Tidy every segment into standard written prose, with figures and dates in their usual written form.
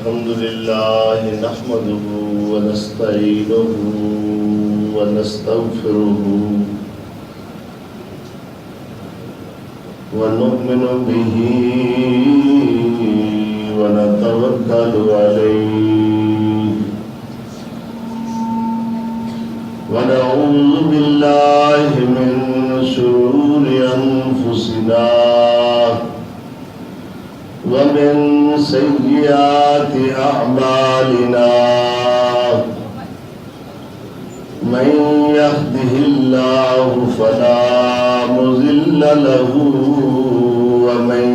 الحمد لله نحمده ونستعينه ونستغفره ونؤمن به ونتوكل عليه ونعوذ بالله من شرور أنفسنا ومن سيئات أعمالنا من يهده الله فلا مضل له ومن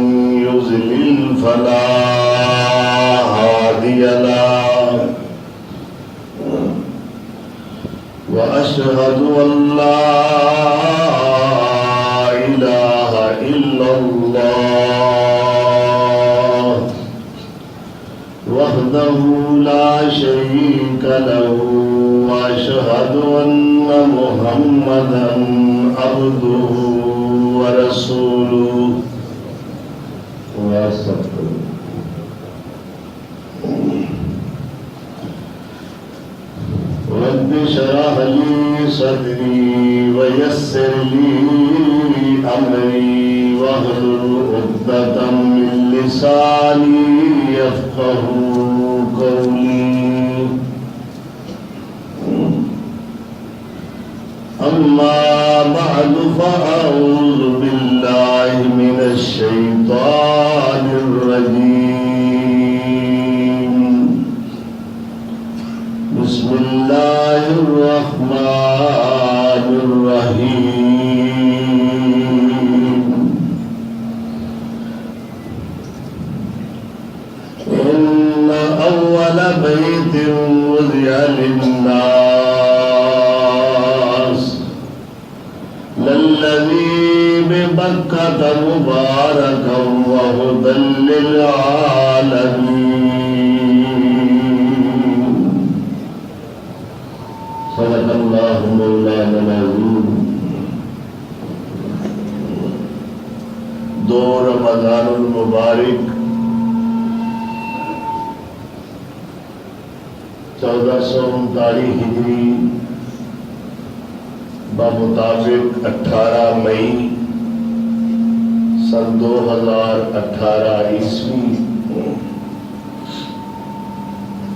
يضلل فلا هادي له وأشهد أن لا إله إلا الله وحده لا شريك له وأشهد أن محمدا عبده ورسوله رب اشرح لي صدري ويسر لي أمري واحلل عقدة من لساني يفقهوا قولي أما بعد فأعوذ بالله من الشيطان الرجيم بسم الله الرحمن الرحيم إن أول بيت وضع للناس للذي ببكة مباركا وهدى للعالمين صدق الله مولانا العظيم دو رمضان المبارک 1439 ہجری بمطابق 18 مئی سن 2018 عیسوی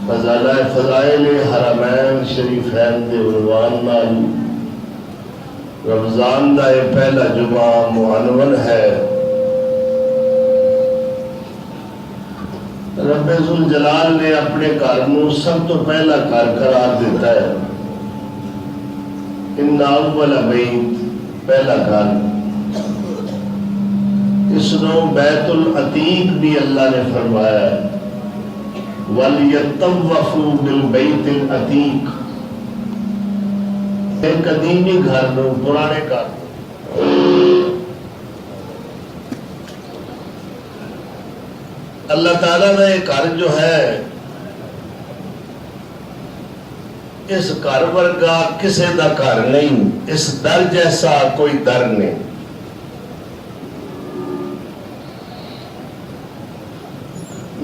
فضائل حرمین شریفین دے عنوان نال رمضان دا یہ پہلا جمعہ معنون ہے۔ رب ذوالجلال نے اپنے گھر نو سب تو پہلا گھر قرار دیتا ہے۔ ان اول بیت پہلا گھر، اس نو بیت العتیق بھی اللہ نے فرمایا ہے، وَلْيَطَّوَّفُوا بِالْبَيْتِ الْعَتِيقِ، ایک قدیمی گھر نو، پرانے گھر نو اللہ تعالیٰ نے ایک گھر جو ہے اس گھر ورگا کسے دا گھر نہیں، اس در جیسا کوئی در نہیں۔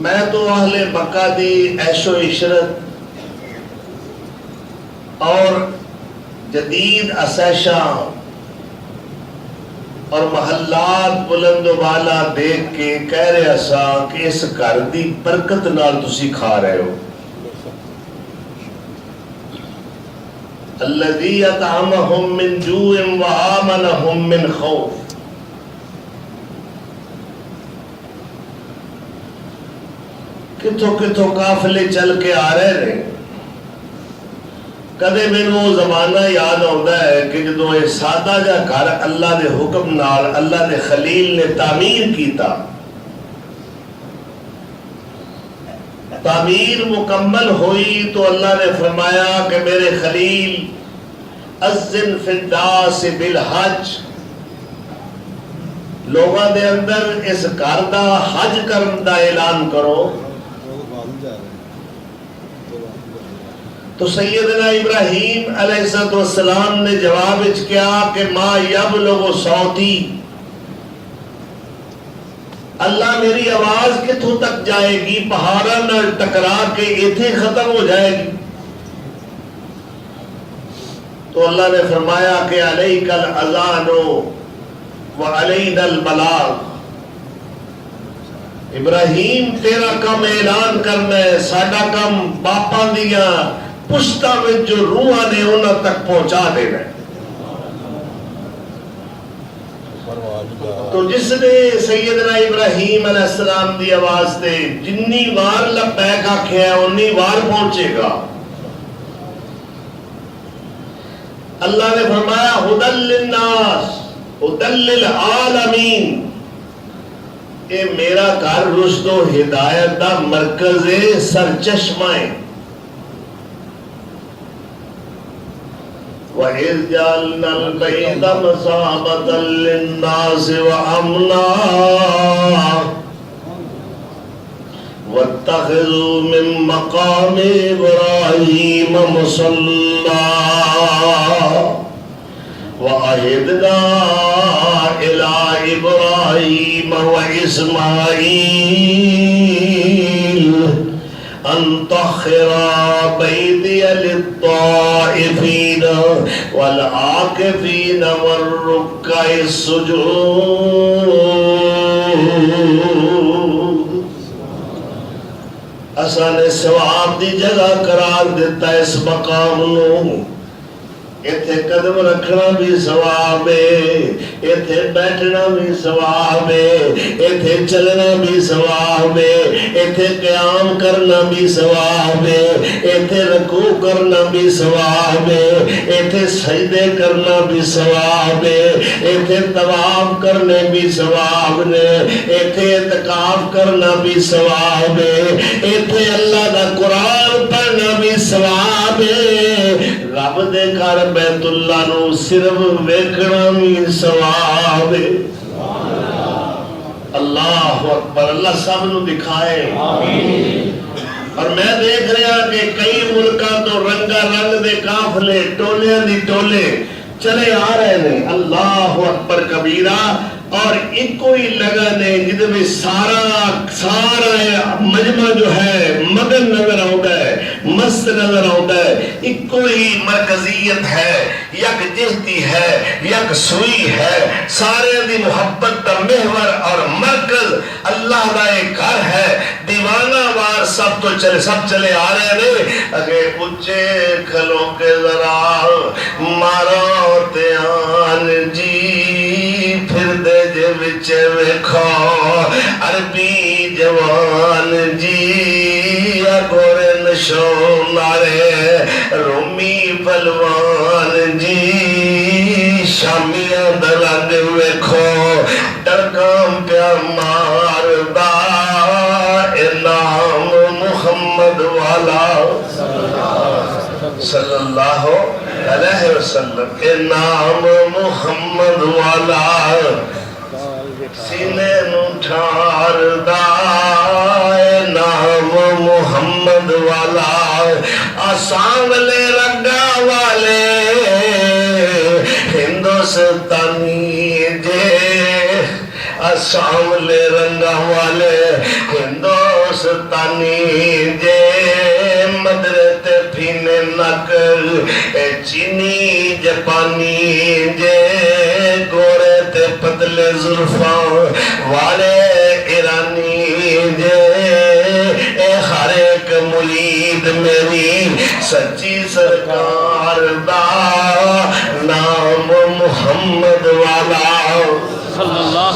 میں تو اہل مکہ دی عیش و عشرت اور جدید اسیشاں اور محلات بلند و بالا دیکھ کے کہہ رہے سا کہ اس گھر دی برکت نال تسی کھا رہے ہو۔ الذی اطعمہم من جوع وآمنہم من خوف، کتھوں کتھوں قافلے چل کے آ رہے ہیں۔ کدے مینوں وہ زمانہ یاد آتا ہے کہ جدوں یہ سادہ جا گھر اللہ دے حکم نال اللہ دے خلیل نے تعمیر کیتا، تعمیر مکمل ہوئی تو اللہ نے فرمایا کہ میرے خلیل اذن فی الناس بالحج، لوگاں دے اندر اس گھر دا حج کرن دا اعلان کرو۔ تو سیدنا ابراہیم علیہ السلام نے جواب کیا کہ ما یبلغ صوتی، اللہ میری آواز کتوں تک جائے گی؟ پہاڑاں نال ٹکرا کے ایتھے ختم ہو جائے گی؟ تو اللہ نے فرمایا کہ علیک الاذان وعلینا البلاغ، ابراہیم تیرا کم اعلان کرنا ہے، ساڈا کم باپاں دیاں پشتاں وچ جو روحاں نے انہاں تک پہنچا دینا ہے۔ تو جس نے سیدنا ابراہیم علیہ السلام دی آواز تے جنی وار لبیک آکھیا ہے انی وار پہنچے گا۔ اللہ نے فرمایا ھدی للناس ھدی للعالمین، اے میرا گھر رشد و ہدایت دا مرکز ہے، سرچشمہ ہے۔ وَإِذْ جَعَلْنَا الْبَيْتَ مَثَابَةً لِلنَّاسِ وَأَمْنًا وَاتَّخِذُوا مِن مَّقَامِ إِبْرَاهِيمَ مُصَلًّى وَعَهِدْنَا إِلَىٰ إِبْرَاهِيمَ وَإِسْمَاعِيلَ أَن طَهِّرَا بَيْتِيَ لِلطَّائِفِينَ وَالْعَاكِفِينَ وَالرُّكَّعِ السُّجُودِ۔ اساں نے ثواب دی جگہ قرار دیتا اس مقام نو، ایتھے قدم رکھنا بھی ثواب ہے، ایتھے بیٹھنا بھی ثواب ہے، ایتھے چلنا بھی ثواب ہے، ایتھے قیام کرنا بھی ثواب ہے، ایتھے رکوع کرنا بھی ثواب ہے، ایتھے سجدے کرنا بھی ثواب ہے، ایتھے طواف کرنے بھی ثواب نے، ایتھے اعتکاف کرنا بھی ثواب ہے، ایتھے اللہ دا قرآن پڑھنا بھی ثواب ہے، رب دے گھر بیت اللہ نو صرف ویکھنا بھی ثواب ہے۔ اللہ اکبر، اللہ سب نو دکھائے۔ اور میں دیکھ رہا کہ کئی ملکاں تو رنگا رنگ دے قافلے ٹولیاں دی ٹولے چلے آ رہے ہیں، اللہ اکبر کبیرہ، اور ایک کوئی لگن ہے جدے میں سارا مجمع جو ہے مگن نظر آتا ہے، مست نظر آتا ہے، ایک کوئی مرکزیت ہے، یک جہتی ہے، یک سوئی ہے، سارے دی محبت دا محور اور مرکز اللہ دا ایک گھر ہے، دیوانہ وار سب چلے آ رہے ہیں۔ اگے اچھے کھلوں کے ذرا مارا تیان جی پھر دے جے وچے ویکھو عربی جوان جی، اگورے نشو مارے رومی پلوان جی، شامیاں دا رنگ ویکھو ڈرکام پیا مار دا، اے نام محمد والا صلی اللہ علیہ وسلم، اے نام محمد والا سینے نو ٹھار دا، اے نام محمد والا آساملے رنگا والے ہندوستانی جے، آساملے رنگا والے ہندوستانی جے، مدرتے پینے نکل چینی جپانی جے، گورے تے پتلے زلفاں والے ایرانی جے، اے ہر ایک مرید میری سچی سرکار دا، نام محمد والا صلی اللہ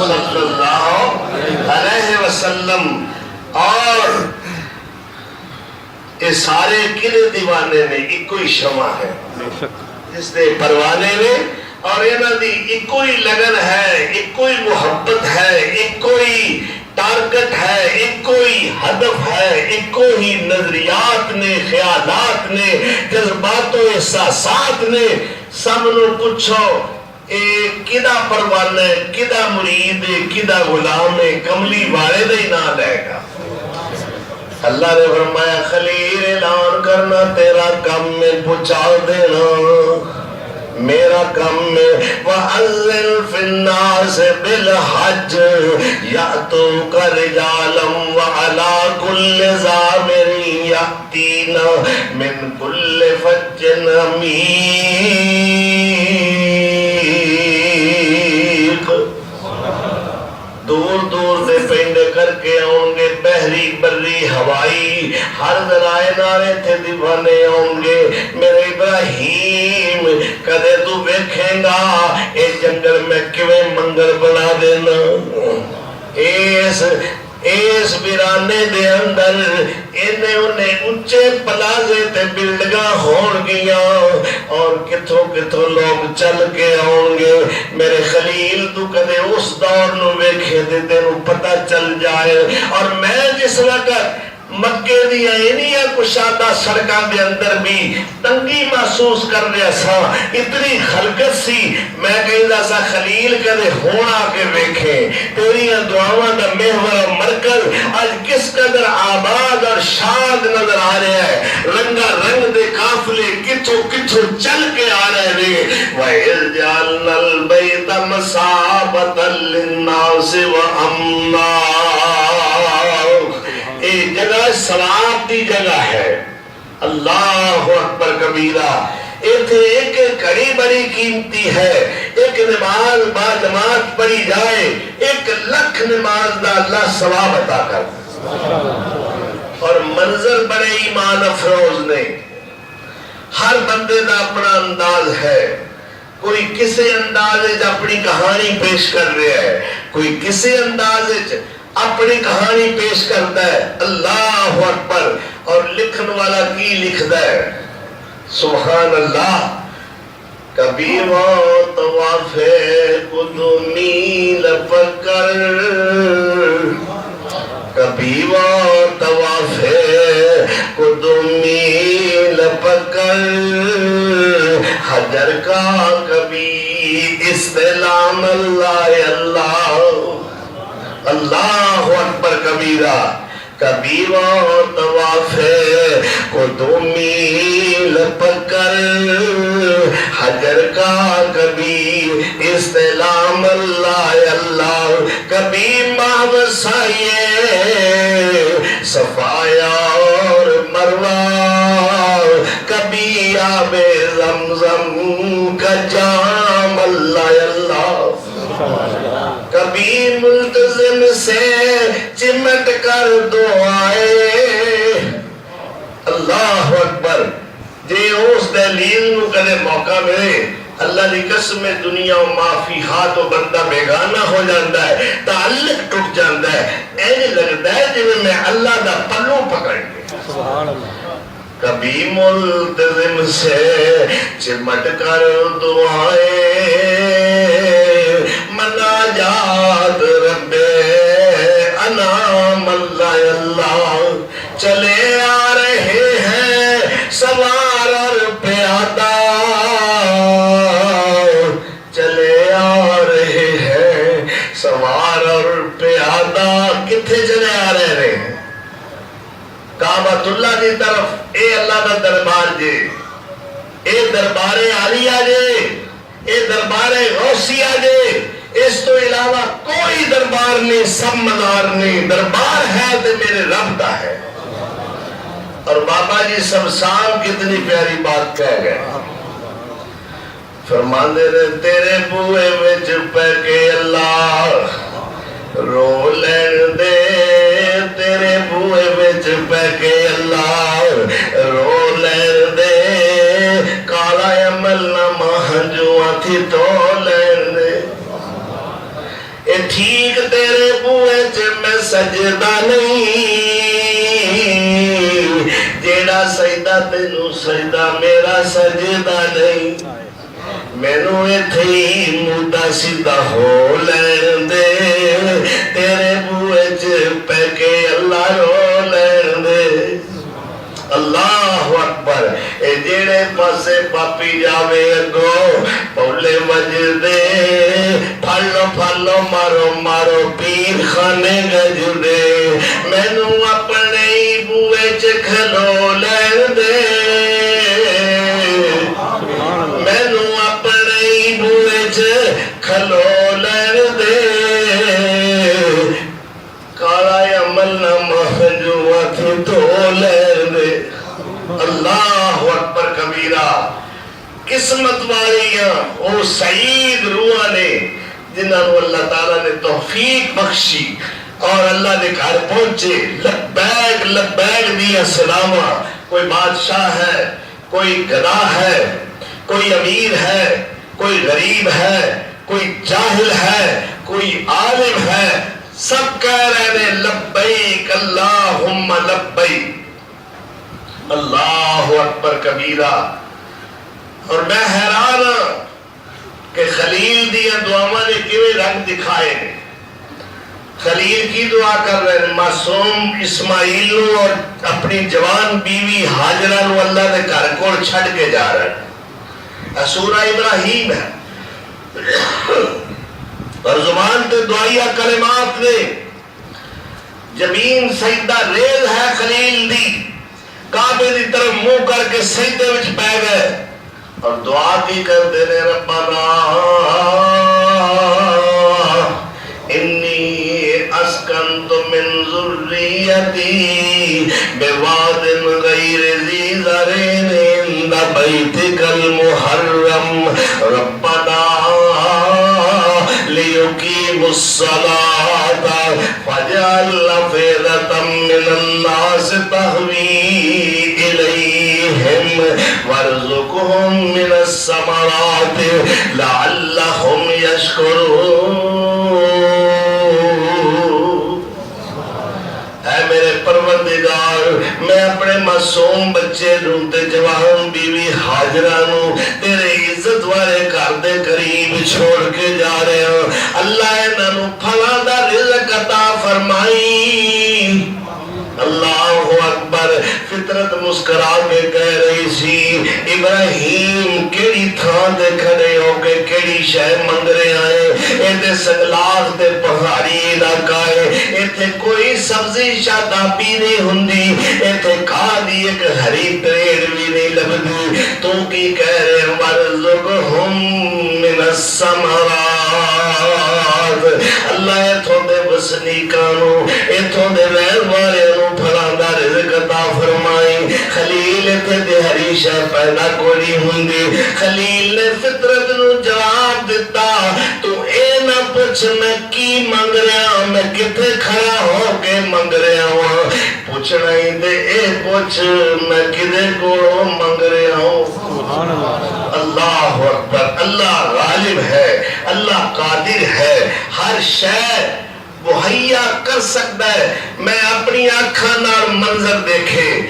علیہ وسلم۔ اور یہ سارے کنے دیوانے نے ایک کوئی شمع ہے جس نے پروانے نے، اور انہاں دی ایک کوئی لگن ہے، ایک کوئی محبت ہے، ایک کوئی ٹارگٹ ہے، ایک کوئی ہدف ہے، ایک کوئی نظریات نے، خیالات نے، جذبات و احساسات نے۔ سب نو پوچھو اے کدا پروانا ہے، کدا مرید ہے، کدا غلام ہے، کملی والے دے نہ لے گا۔ اللہ نے فرمایا خلیل اعلان کرنا تیرا کم میں پہنچا دینا، میرا کم ہے وَأَذِّنْ فِي النَّاسِ بِالْحَجِّ يَأْتُوكَ رِجَالًا وَعَلَىٰ كُلِّ ضَامِرٍ يَأْتِينَ مِنْ كُلِّ فَجٍّ عَمِيقٍ دور دور سے پینڈے کر کے آؤں گے بحری بری ہوائی ہر ذرائع نارے تھے دیوانے آؤں گے میرے ابراہیم کدے تو ویکھیں گا اے جنگل میں کیویں منگل بنا دینا اس ویرانے دے اندر انہیں اونچے پلازے تے بلڈنگاں ہون گیاں اور کتھوں کتھوں لوگ چل کے آؤں گے میرے خلیل تو کدے اس دور نو ویکھے تے تینوں پتہ چل جائے اور میں جس وقت مکے دیا انیا کشادہ سڑکاں دے اندر بھی تنگی محسوس کر رہا سا اتنی خلقت سی میں کہتا سا خلیل کدے ہونا کے ویکھیں تیری دعاواں دا محور مرکز آج کس قدر آباد اور شاد نظر آ رہے ہیں رنگا رنگ دے قافلے کتھو کتھو چل کے آ رہے ہیں وَإِذْ جَعَلْنَا الْبَيْتَ مَثَابَةً لِلنَّاسِ وَأَمْنًا ایک جگہ ثواب دی جگہ ہے اللہ اکبر کبیرہ ایک کڑی بڑی قیمتی ہے ایک نماز با جماعت پڑھی جائے 1,00,000 نماز دا اللہ ثواب عطا کر اور منظر بڑے ایمان افروز نے ہر بندے دا اپنا انداز ہے کوئی کسی اندازے اپنی کہانی پیش کر رہا ہے کوئی کسی اندازے اپنی کہانی پیش کرتا ہے اللہ اکبر اور لکھن والا کی لکھتا ہے سبحان اللہ کبھی وہ طواف قدومی لپکر کبھی وہ طواف قدومی لپکر حجر کا کبھی استعلام اللہ اللہ اللہ اکبر کبیرہ کبھی وہ طواف قدومی لپکر حجر کا کبھی استعلام اللہ اللہ کبھی محو سائے صفایا اور مروہ کبھی آب زمزم کا جام اللہ اللہ کبھی ملتزم سے چمٹ کر دعائے اللہ اکبر جے اس دلیل نو کدے موقع ملے اللہ دی قسم دنیا و معافی ہاتھ و بندہ بیگانہ ہو جاندہ ہے تعلق ٹوٹ جاندہ ہے اینے لگتا ہے جب میں اللہ دا پلو پکڑ گئے سبحان اللہ کبھی ملتزم سے چمٹ کر دعائے مناجات رب انام اللہ اللہ چلے آ رہے ہیں سوار اور پیادہ چلے آ رہے ہیں سوار اور پیادہ کتھے چلے آ رہے ہیں کعبۃ اللہ دی طرف اے اللہ دا دربار جے اے دربار عالیہ جے اے دربار غوثیہ جے اس تو علاوہ کوئی دربار نہیں سب مزار نہیں دربار ہے تو میرے رب دا ہے اور بابا جی سمسان کتنی پیاری بات کہہ گئے فرماندے رہے تیرے بوئے وچ پہ کے اللہ رو لین دے تیرے بوئے وچ پہ کے اللہ رو لین دے کالا عمل نہ مہنجوہ تھی تو لین دے اے ٹھیک تیرے بوئے چ میں سجدہ نہیں جیڑا سجدہ تینوں سجدہ میرا سجدہ نہیں مینوں ایتھے مردہ سیدھا ہو لین دے تیرے بوئے چ پہ کے اللہ رو لین دے اللہ اکبر اے جیڑے پاسے پاپی جاوے اگو پولے مجدے پھلو پھلو مارو مارو پیر خانے گجدے مینوں اپنے بوئے چ کھلو لین دے مینوں اپنے ولنا محجوہ تھی تو لین دے اللہ اکبر کبیرہ قسمت والیاں او سعید روح نے جنہاں نو اللہ تعالیٰ نے توفیق بخشی اور اللہ نے گھر پہنچے لبیک لبیک دیا سلامہ کوئی بادشاہ ہے کوئی گدا ہے کوئی امیر ہے کوئی غریب ہے کوئی جاہل ہے کوئی عالم ہے سب کہہ رہے ہیں لبیک اللہم لبیک اللہ اکبر کبیرہ اور میں حیران کہ خلیل دیا دعاواں نے کیویں رنگ دکھائے خلیل کی دعا کر رہے ہیں معصوم اسماعیل نو اور اپنی جوان بیوی ہاجرہ نو اللہ نے گھر کول چھڈ کے جا رہے ہیں سورہ ابراہیم ہے اور زبان تے دعائیہ کلمات نے زمین سجدہ ریز ہے خلیل دی کعبے دی طرف منہ کر کے سجدے وچ پے گئے اور دعا کی کر دے رہے ربنا انی اسکنت من ذریتی بواد غیر ذی زرعٍ عند بیتک المحرم ربنا لیقیموا الصلاة فاجعل أفئدة من الناس تهوی الیہم وارزقهم من الثمرات لعلهم یشکرون اے میرے پروردگار میں اپنے معصوم بچے ڈھونڈتے جوان بیوی ہاجرہ نو تیرے عزت والے گھر دے قریب چھوڑ کے جا رہے ہوں اللہ انہاں نو پھلاں دا رزق عطا فرمائی اللہ اکبر فطرت مسکرا کے کہہ رہی سی ابراہیم کیڑی تھان دے کھڑے ہو کے کیڑی شے منگ رہے آئے ایتے سنگلاخ دے پہاڑی علاقہ ہے ایتے کوئی سبزی شادابی نہیں ہندی ایتے کھا دی ایک ہری پریڑ بھی نہیں لبدی تو کی کہہ رہے وَرْزُقْهُمْ مِنَ الثَّمَرَاتِ اللہ ایتھوں دے وسنیکانوں ایتھوں دے رہن والوں پھلاں دا رزق عطا فرمائی خلیل ایتھے دے ہری شے پیدا کوئی ہوندی خلیل نے فطرت نو جواب دیتا تو اے نہ پوچھ میں کی منگ رہا میں کتے کھڑا ہو کے منگ رہا ہوں پوچھنا ہی دے اے پوچھ میں کدے کو منگ رہا ہوں اللہ اکبر اللہ غالب ہے اللہ قادر ہے ہر شے مہیا کر سکتا ہے میں اپنی آنکھاں نال منظر دیکھے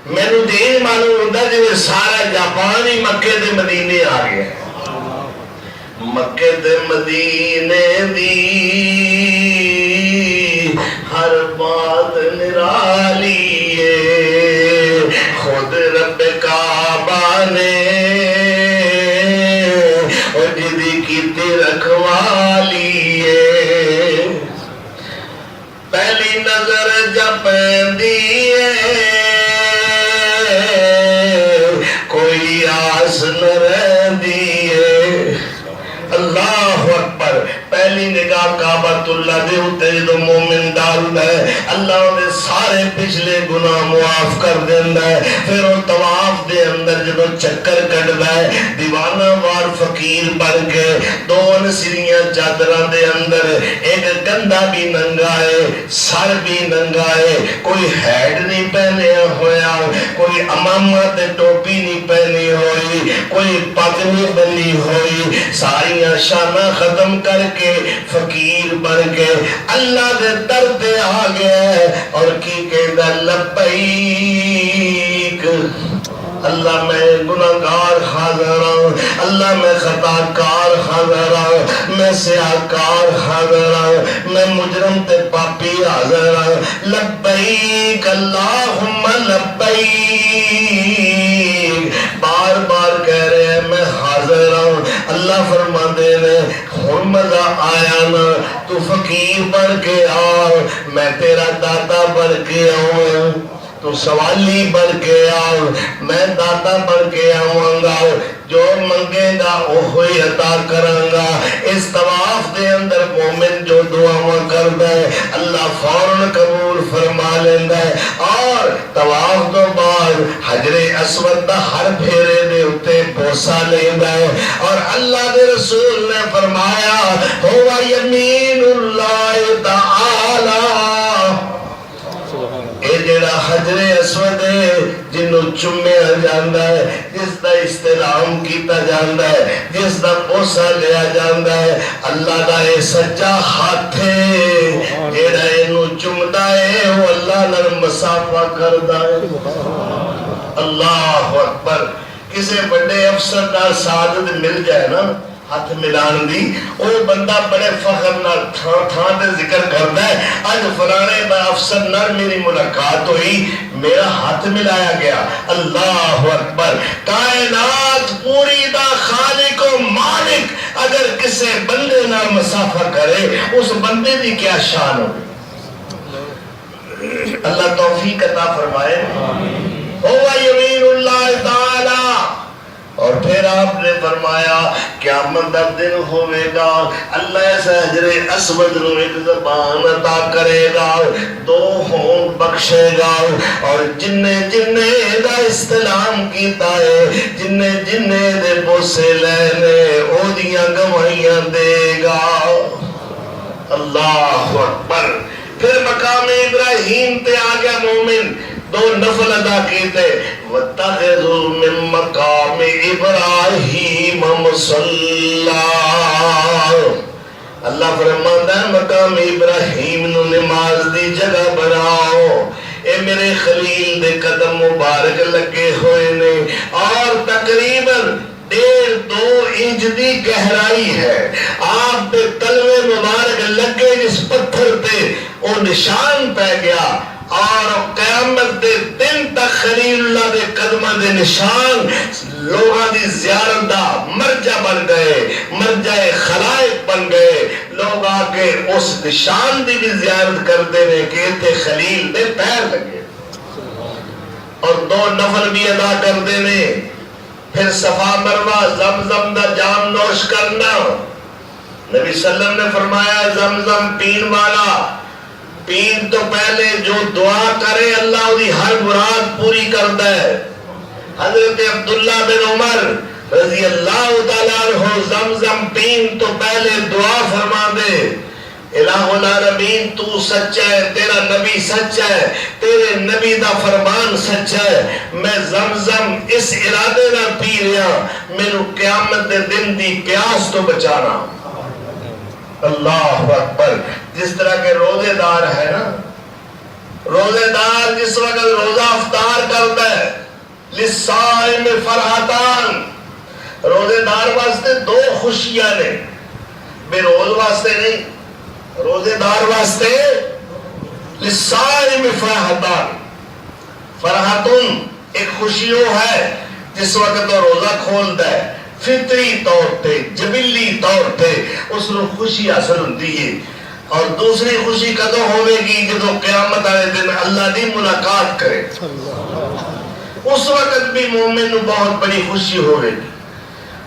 میں نو دے معلوم ہوتا جو سارا جاپان ہی مکے دے مدینے آ گیا مکے دے مدینے دی ہر بات نرالی ہے خود رب کعبہ نے اور جدی کیتی رکھوالی ہے پہلی نظر جب پہندی ہے کوئی آس نہ رہندی ہے اللہ اکبر پہلی نگاہ کعبۃ اللہ دے ہوتے جو مومن ڈالتا ہے اللہ انہیں سارے پچھلے گناہ معاف کر دینا ہے پھر وہ طواف دے اندر جب چکر کٹتا ہے دیوانہ وار فقیر بن کے دو انسریاں چادران دے اندر ایک گندہ بھی ننگا ہے سر بھی ننگا ہے کوئی ہیڈ نہیں پہنے ہویا کوئی امامہ تے ٹوپی نہیں پہنی ہوئی کوئی پگ نہیں بنی ہوئی ساری شانہ ختم کر کے فقیر بن کے اللہ دے در دے آ گیا اور کی کہتا لبیک اللہ میں گناہگار حاضر ہوں اللہ میں خطاکار حاضر ہوں میں سیاہکار حاضر ہوں میں مجرم تے پاپی حاضر ہوں لبیک اللہم لبیک بار بار کہہ رہے ہیں میں حاضر ہوں اللہ فرما دے رہے ہوں مزہ آیا نا تو فقیر بن کے آؤ میں تیرا داتا بن کے آؤں تو سوالی بن کے آؤ میں داتا بن کے آؤں گا جو منگے گا وہی عطا کروں گا اس طواف دے اندر مومن جو دعاواں کرتا ہے اللہ فوراً قبول فرما لینا ہے اور طواف تو بعد حجر اسود دا ہر پھیرے دے اتے بوسا لینا ہے اور اللہ دے رسول نے فرمایا ہوا یمین اللہ تعالی اے جڑا حجر اسود ہے جنوں چومیا جاندا ہے جس دا استلام کیتا جاندا ہے جس دا بوسا لیا جاندا ہے اللہ دا اے سجا ہاتھ ہے جڑا اینو چومدا ہے وہ اللہ نال مسافہ کردا ہے اللہ اکبر کسے بڑے افسر نال سعادت مل جائے نا ہاتھ ملان دی وہ بندہ بڑے فخر نال تھان دے ذکر کرتا ہے آج فلانے با افسر نال میری ملاقات ہوئی میرا ہاتھ ملایا گیا اللہ اکبر کائنات پوری دا خالق و مالک اگر کسے بندے نال مسافہ کرے اس بندے دی کیا شان ہوگی اللہ توفیق عطا فرمائے ہوا یمین اللہ تعالی اور پھر آپ نے فرمایا قیامت کا دن ہوئے گا اللہ ایسا حجر اسود نو ایک زبان عطا کرے گا دو ہون بخشے گا اور جننے دا استلام کیتا ہے جننے دے بوسے لینے او دیاں گواہیاں دے گا اللہ اکبر پھر مقام ابراہیم تے آ گیا مومن دو نفل ادا کیتے وَاتَّخِذُوا مِن مَّقَامِ إِبْرَاهِيمَ مُصَلًّى اللہ فرماتا ہے مقام ابراہیم نو نماز دی جگہ بناؤ اے میرے خلیل دے قدم مبارک لگے ہوئے نے اور تقریباً 1.5-2 انچ دی گہرائی ہے آپ دے تلوے مبارک لگے جس پتھر تے او نشان پہ گیا اور قیامت دے دن تک خلیل اللہ دے قدمہ دے نشان لوگاں دی زیارت دا مرجع بن گئے مرجع خلائق بن گئے لوگ آکے اس نشان دی بھی زیارت کرتے رہے کہ تے خلیل دے پیر لگے اور 2 نفل بھی ادا کرتے رہے پھر صفا مروہ زمزم دا جام نوش کرنا نبی صلی اللہ علیہ وسلم نے فرمایا زمزم پین والا پین تو پہلے جو دعا کرے اللہ دی ہر مراد پوری کرتا ہے حضرت عبداللہ بن عمر رضی اللہ تعالیٰ عنہ زمزم پین تو پہلے دعا فرما دے الہ العالمین تو سچا ہے تیرا نبی سچا ہے تیرے نبی دا فرمان سچا ہے میں زمزم اس ارادے نہ پی رہا میرے قیامت دے دن دی پیاس تو بچانا اللہ اکبر جس طرح کے روزے دار ہے نا روزے دار جس وقت روزہ افطار کرتا ہے لِلصَّائِمِ فَرْحَتان روزے دار واسطے 2 خوشیاں نے بے روز واسطے نہیں روزے دار واسطے لِلصَّائِمِ فَرْحَتان فرحتن ایک خوشی وہ ہے جس وقت وہ روزہ کھولتا ہے فطری طور پہ جبلی طور پہ اس نے خوشی حاصل ہوتی ہے اور دوسری خوشی کدو ہوئے گی جدو قیامت والے دن اللہ دی ملاقات کرے اس وقت بھی مومن کو بہت بڑی خوشی ہوئے گی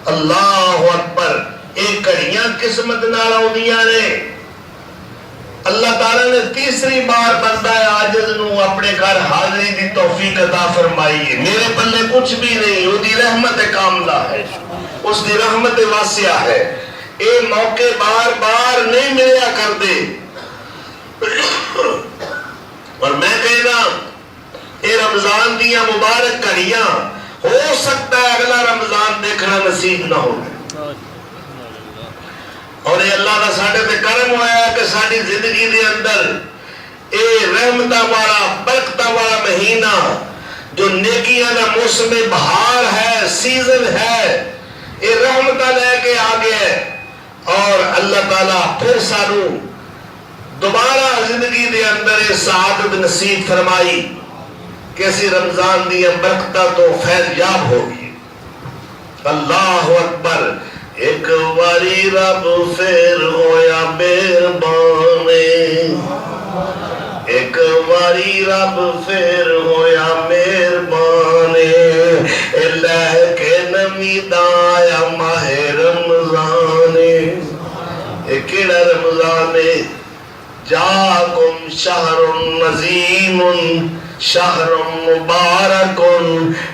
اللہ اکبر ایک کڑیاں قسمت نال آؤندیاں نے اللہ تعالیٰ نے تیسری بار بندہ عاجز نو اپنے گھر حاضری دی توفیق عطا فرمائی ہے میرے پلے کچھ بھی نہیں وہ دی رحمت کاملہ ہے اس دی رحمت واسعہ ہے اے موقع بار بار نہیں ملیا کر دے اور میں کہنا اے رمضان دیا مبارک کڑیاں ہو سکتا ہے اگلا رمضان دیکھنا نصیب نہ ہو اور یہ اللہ کا ساڑھے پہ کرم ہوا ہے کہ ساڑھی زندگی دے اندر اے رحمتہ والا برکتہ والا مہینہ جو نیکیاں دا موسم بہار ہے سیزن ہے اے رحمتہ لے کے آگے ہے اور اللہ تعالیٰ پھر سانو دوبارہ زندگی دے اندر سعادت نصیب فرمائی کیسی رمضان دیا برکتہ تو فیض یاب ہوگی اللہ اکبر ایک واری رب پھر ہویا مہربانے ایک واری رب پھر ہویا مہربانے لہ کے نمید آیا ماہ رمضانے ایک کیڑا رمضانے جاکم شہر نظیم شہر مبارک.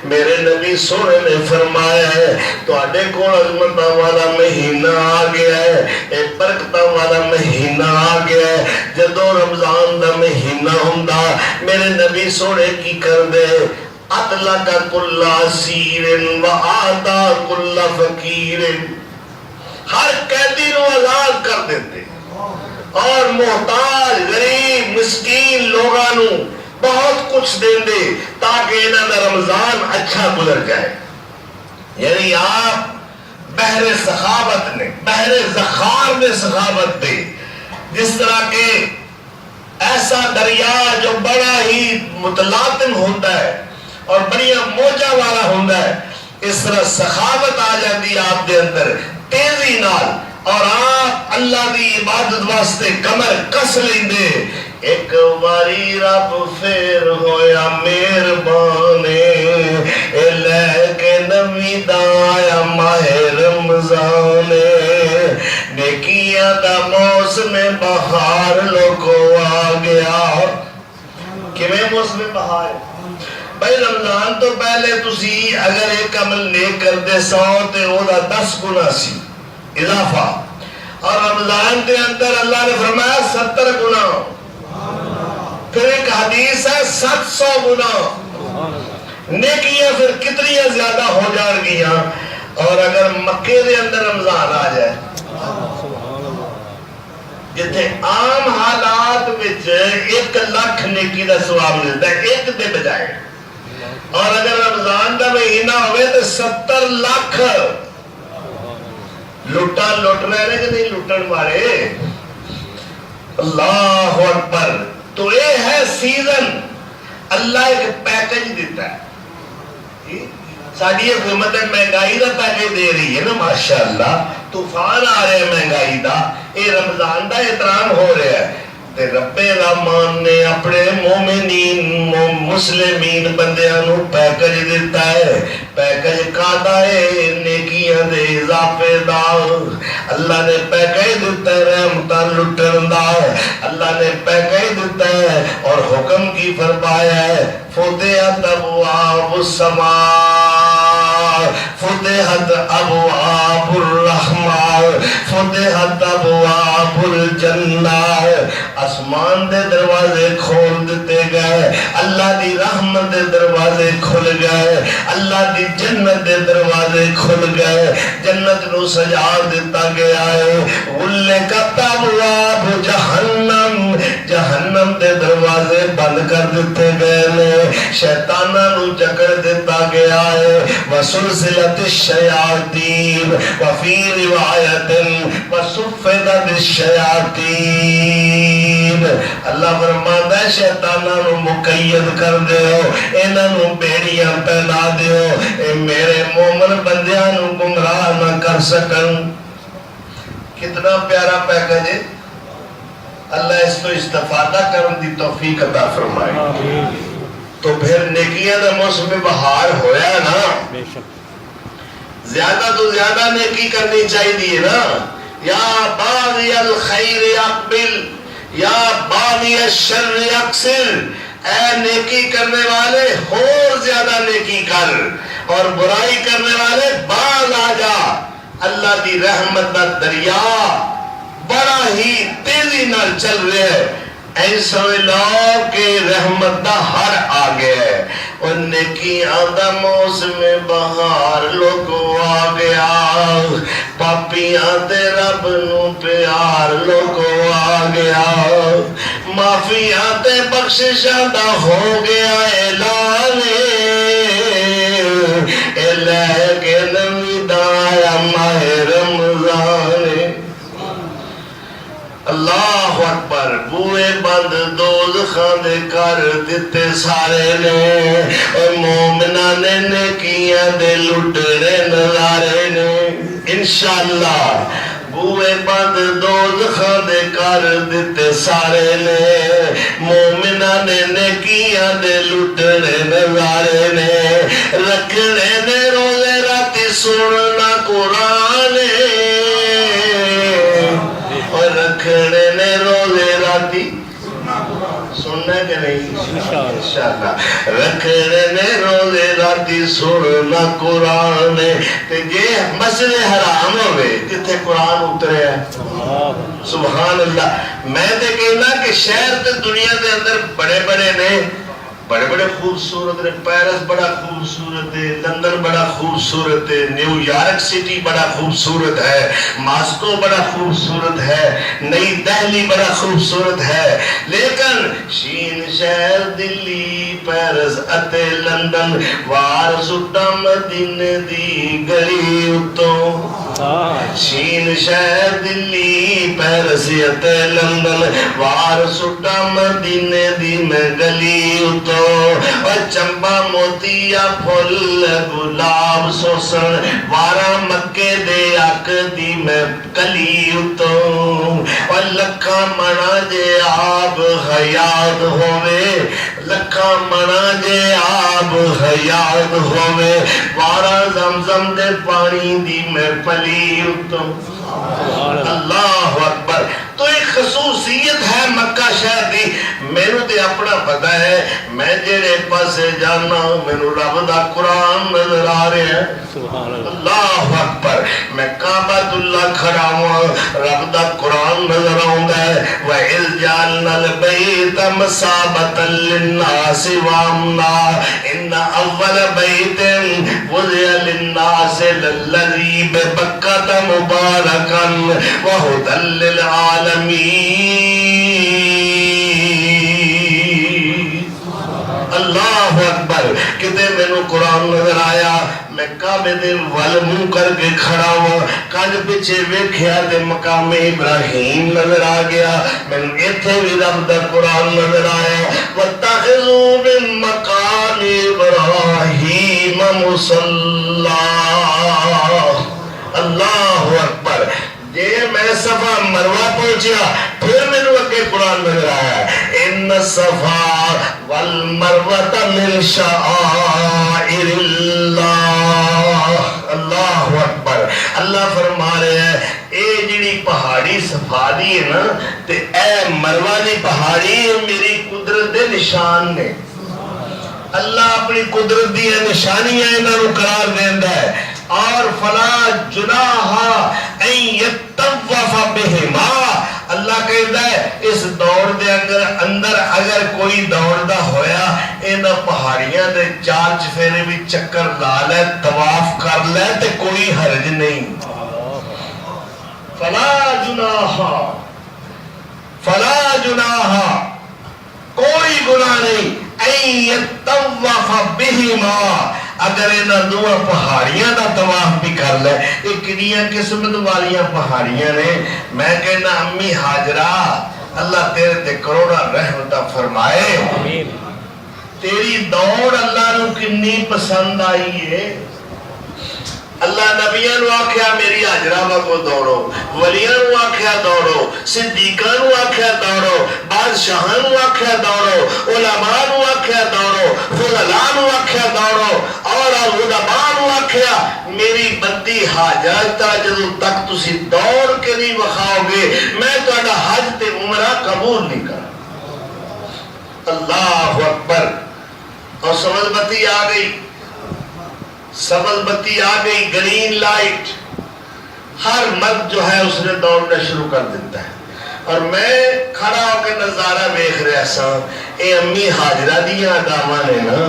میرے نبی سونے نے فرمایا ہے تواڈے کول عظمتاں والا مہینہ آ گیا ہے, ایک برکتاں والا مہینہ آ گیا ہے. جدوں رمضان دا مہینہ ہوندا میرے نبی سونے کی کردے اطلق کل اسیر و آتا کل فقیر, ہر قیدی نو آزاد کر دیتے اور محتاج غریب مسکین لوگاں نو بہت کچھ دیں دے تاکہ انہاں دا رمضان اچھا گزر جائے. یعنی آپ بحر سخاوت نے, بحر زخار میں سخاوت دے, جس طرح کہ ایسا دریا جو بڑا ہی متلاطم ہوتا ہے اور بڑی موجہ والا ہوتا ہے, اس طرح سخاوت آ جاتی آپ دے اندر تیزی نال, اور آپ اللہ دی عبادت واسطے کمر کس لیندے. ایک باری رب پھر ہویا مہربانے اے لے کے نوی دا آیا ماہ رمضان, نیکیاں دا موسم بہار لوگو آ گیا. کیویں موسم بہار؟ بھائی رمضان تو پہلے تسی اگر ایک عمل نیک کردے سو تے او دا 10 گنا سی اضافہ, اور رمضان کے اندر اللہ نے فرمایا 70 گنا. پھر ایک حدیث ہے 700 گنا. نیکیاں پھر کتنی زیادہ ہو جان گیا. اور اگر مکے دے اندر رمضان آ جائے جتنے عام حالات وچ 1 لاکھ نیکی دا ثواب ملتا ہے ایک دے بجائے, اور اگر رمضان دا مہینہ ہوئے تو 70 لاکھ لٹا لٹ رہے ہیں کہ نہیں لٹن والے. اللہ اکبر. تو یہ ہے سیزن, اللہ ایک پیکج دیتا ہے. ساری حکومت مہنگائی کا پیکج دے رہی ہے نا ماشاءاللہ, طوفان آ رہے ہیں مہنگائی دا, یہ رمضان دا احترام ہو رہا ہے. رب رحمان نے اپنے مومنین مسلمین بندیاں نو پیکج دیتا ہے. پیکج کادا ہے نیکیاں دے اضافے دا. اللہ نے پیکج دیتا ہے رحمتاں لٹن دا. اللہ نے پیکج دیتا ہے اور حکم کی فرمایا ہے فتحت ابواب السماء, فتحت ابواب الرحمن, فتحت ابواب الجنہ. آسمان دے دروازے کھول دیتے گئے, اللہ دی رحمت دے دروازے کھل گئے, اللہ دی جنت دے دروازے کھل گئے. جنت نو سجا دیتا گیا ہے. غلقت ابواب جہنم, جہنم دے دروازے بند کر دیتے گئے نے. شیطاناں نو جکڑ دیتا گیا ہے. وسلسلت الشیاطین وفی روایت وصفدت الشیاطین. اللہ فرماتا ہے شیطاناں نو مقید کر دیو, انہاں نو بیڑیاں پہنا دیو, اے میرے مومن بندیاں نو گمراہ نہ کر سکن. کتنا پیارا پیکج ہے. اللہ اس کو استفادہ کرن دی توفیق عطا فرمائے. تو پھر نیکیاں دا موسم بہار ہویا نا, زیادہ تو زیادہ نیکی کرنی چاہیے نا. یا باغی الخیر اقبل یا باغی الشر اقصر, اے نیکی کرنے والے اور زیادہ نیکی کر, اور برائی کرنے والے باز آ جا. اللہ دی رحمت دا دریا بڑا ہی تیزی نال چل رہا ہے. ایسا لو کہ رحمت دا ہر آ گیا ہے. اور نیکیاں دا موسم بہار لوگو آ گیا. پاپیاں تے رب نو پیار لوگو آ گیا. معافیاں تے بخششاں دا ہو گیا اعلان, اے لے کے نوی دا آیا ماہ رمضان. اللہ اکبر. بوئے بند دوزخاں دے کر دیتے سارے نے, اور مومنہ نے نیکیاں دے لٹنے نظارے نے. انشاءاللہ بوئے بند دوزخاں دے کر دیتے سارے نے, مومنہ نے نیکیاں دے لٹنے نظارے نے. رکھنے نے روزے راتی سننا قرآن, اور رکھنے نے روزے راتی ہے کہ نہیں؟ انشاءاللہ رکھنے نے روزے راتی سننا قرآن تے جے مسجد حرام ہوئے جتھے قرآن اترے ہے سبحان اللہ. میں تے کہنا کہ شہر تے دنیا دے اندر بڑے بڑے نے بڑے بڑے خوبصورت نے. پیرس بڑا خوبصورت ہے, لندن بڑا خوبصورت ہے, نیو یارک سٹی بڑا خوبصورت ہے, ماسکو بڑا خوبصورت ہے, نئی دہلی بڑا خوبصورت ہے, لیکن شین شہر دلی پیرس اتے لندن وار سٹا مدینے دی گلی اتوں. شین شہر دلی پیرس اتے لندن وار سٹا مدینے دی میں گلی اتوں. اور چمبا موتیا پھل گلاب سوسن وارا مکے دے اک دی میں کلی اتوں. اور لکھا منا جے آب حیات ہوئے لکھا منا جے آب حیات ہوئے وارا زمزم دے پانی دی میں پلی اتوں. اللہ اکبر. تو ایک خصوصیت ہے مکہ شہر دی. میرے تے اپنا پتہ ہے میں جڑے پاسے جانا مینوں رب دا قرآن نظر آ رہا ہے. اللہ اکبر. میں کعبۃ اللہ کھڑا ہوں رب دا قرآن نظر آوندا ہے. وَإِذْ جَعَلْنَا الْبَيْتَ مَثَابَةً لِلنَّاسِ وَأَمْنًا إِنَّ أَوَّلَ بَيْتٍ وُضِعَ لِلنَّاسِ لَلَّذِي بِبَكَّةَ مُبَارَكًا وَهُدًى لِلْعَالَمِينَ. اللہ اکبر. کتے میں نو قرآن نظر آیا میں کعبے دے ول منہ کر کے کھڑا ہوا کانج پیچھے ویکھیا تے مقام ابراہیم نظر آ گیا. میں نو ایتھے بھی رب دا قرآن نظر آیا. وَاتَّخِذُوا مِن مَّقَامِ إِبْرَاهِيمَ مُصَلًّى. اللہ اکبر. جے میں صفا مروہ پہنچیا پھر میں نے اگے قرآن نظر آیا. ان الصفا والمروہ من شعائر اللہ. اللہ اکبر. اللہ فرما رہے ہیں اے جڑی پہاڑی صفا دی ہے نا تے اے مروہ دی پہاڑی میری قدرت دے نشان نے. اللہ اپنی قدرت دی نشانیاں انہاں نوں قرار دیندا ہے. اور فلا جناح ان یطوف بہما. اللہ کہتا ہے اس دوڑ دے اندر اگر کوئی دوڑدا ہویا ان پہاڑیاں دے چار چفیرے بھی چکر لا لے طواف کر لے تے کوئی حرج نہیں. فلا جناح کوئی گناہ نہیں. ان یطوف بہما اگر انہاں دوہاں پہاڑیاں دا طواف بھی کر لے. یہ کڑیاں قسمت والیاں پہاڑیاں نے. میں کہنا امی حاجرہ اللہ تیرے تے کروڑا رحمتہ فرمائے. تیری دوڑ اللہ نو کنی پسند آئی ہے. اللہ نبیاں نو آکھیا میری حاجرہ کو دوڑو, ولیاں نو آکھیا دوڑو, صدیقاں نو آکھیا دوڑو, بادشاہاں نو آکھیا دوڑو, علماء نو آکھیا دوڑو, فضلاء نو آکھیا دوڑو, اور علماء نو آکھیا میری بندی حاجت جدوں تک تسی دوڑ کے نہیں وکھاؤ گے میں تہاڈا حج تے عمرہ قبول نہیں کروں. اللہ اکبر. اور سبز بتی آ گئی, سبز بتی آ گئی, گرین لائٹ. ہر مرد جو ہے اس نے دوڑنا شروع کر دیتا ہے. اور میں کھڑا ہو کے نظارہ دیکھ رہا سا اے امی حاجرہ دیاں اداواں نے نا.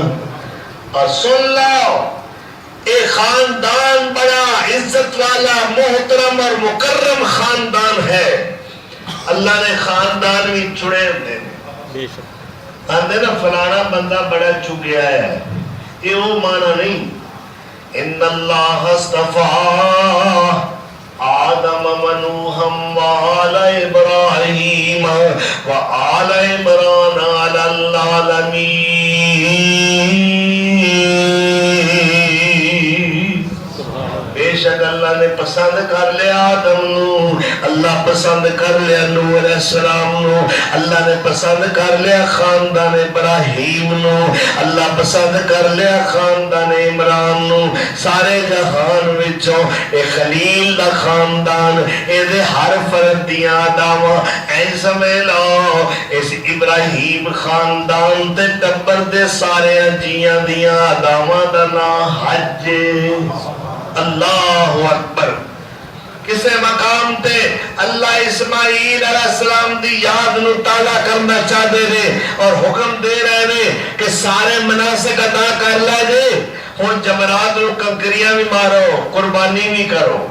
اور سن لو اے خاندان بڑا عزت والا محترم اور مکرم خاندان ہے. اللہ نے خاندان بھی چڑے ہوتے ہیں. آندے نا فلانا بندہ بڑا چگیا ہے, یہ وہ مانا نہیں. ان اللہ اصطفى آدم ونوحا وآل ابراہیم وآل عمران علی العالمین. بے شک اللہ نے پسند کر لیا آدم نو اللہ پسند کر لیا نوح علیہ السلام نو، اللہ نے پسند کر لیا خاندان ابراہیم نو، اللہ پسند کر لیا خاندان عمران نو، سارے جہان وچوں اے خلیل دا خاندان، اے دے ہر فرد دیاں داواں اے سمجھ لو اس ابراہیم خاندان تے ٹبر دے سارے جیاں دیاں داواں دا نام حج۔ اللہ اکبر۔ کسے مقام تے اللہ اسماعیل علیہ السلام دی یاد نو تازہ کرنا چاہتے رہے اور حکم دے رہے نے کہ سارے مناسک ادا کر لے جے، ہن جمرات نو کنکریاں بھی مارو، قربانی بھی کرو۔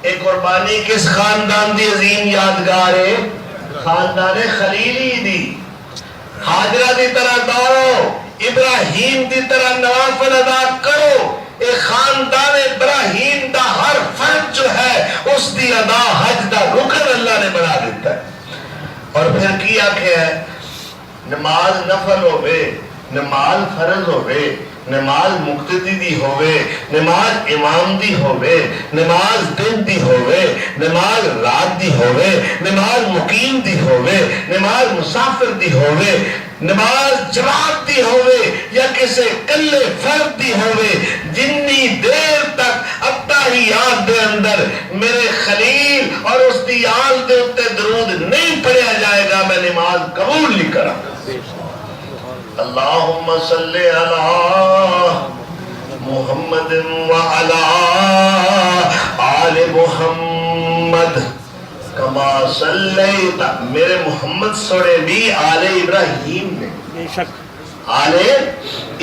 ایک قربانی کس خاندان دی عظیم یادگار ہے؟ خاندان خلیلی دی۔ حاجرہ دی طرح دوڑو، ابراہیم دی طرح نوافل ادا کرو۔ ایک خاندان ابراہیم دا ہر فرد جو ہے اس دی ادا حج دا رکن اللہ نے بنا دیتا ہے۔ اور پھر کیا کہ نماز نفل ہوئے، نماز فرض ہوئے، نماز مقتدی دی ہوئے، نماز امام دی ہوئے، نماز دن دی ہوئے، نماز رات دی ہوئے، نماز مقیم دی ہوئے، نماز مسافر دی ہوئے، نماز جماعت دی ہوئے یا کسے کلے فرد دی ہوئے، جنی دیر تک اتحیات دے اندر میرے خلیل اور اس دی آل دے اتے درود نہیں پڑھیا جائے گا، میں نماز قبول نہیں کرا۔ اللہم صلی علی محمد وعلی آل محمد کما صلیت، میرے محمد سوڑے بھی آل ابراہیم نے، آل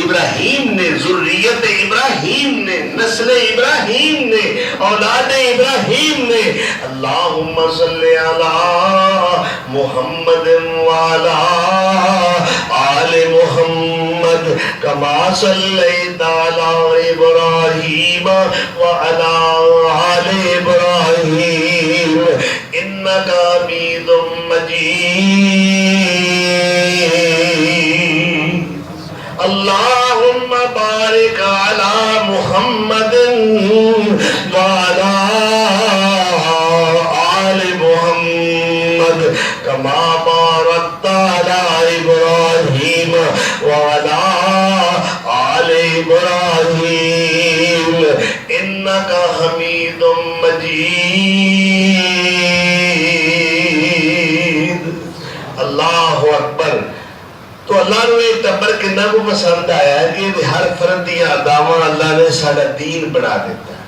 ابراہیم نے، ذریت ابراہیم نے، نسل ابراہیم نے، اولاد ابراہیم نے۔ اللہم صلی علی محمد وعلی آل محمد کما صلیت علی ابراہیم وعلی آل ابراہیم انکا حمید مجید۔ اللہم بارک علی محمد وعلی آل محمد کما بارکت علی ابراہیم وعلی آل ابراہیم انکا حمید مجید۔ اللہ اکبر۔ تو اللہ نے ایک ٹبر کنہ کو پسند آیا ہے کہ ہر فرد دیا اداواں اللہ نے سارا دین بنا دیتا ہے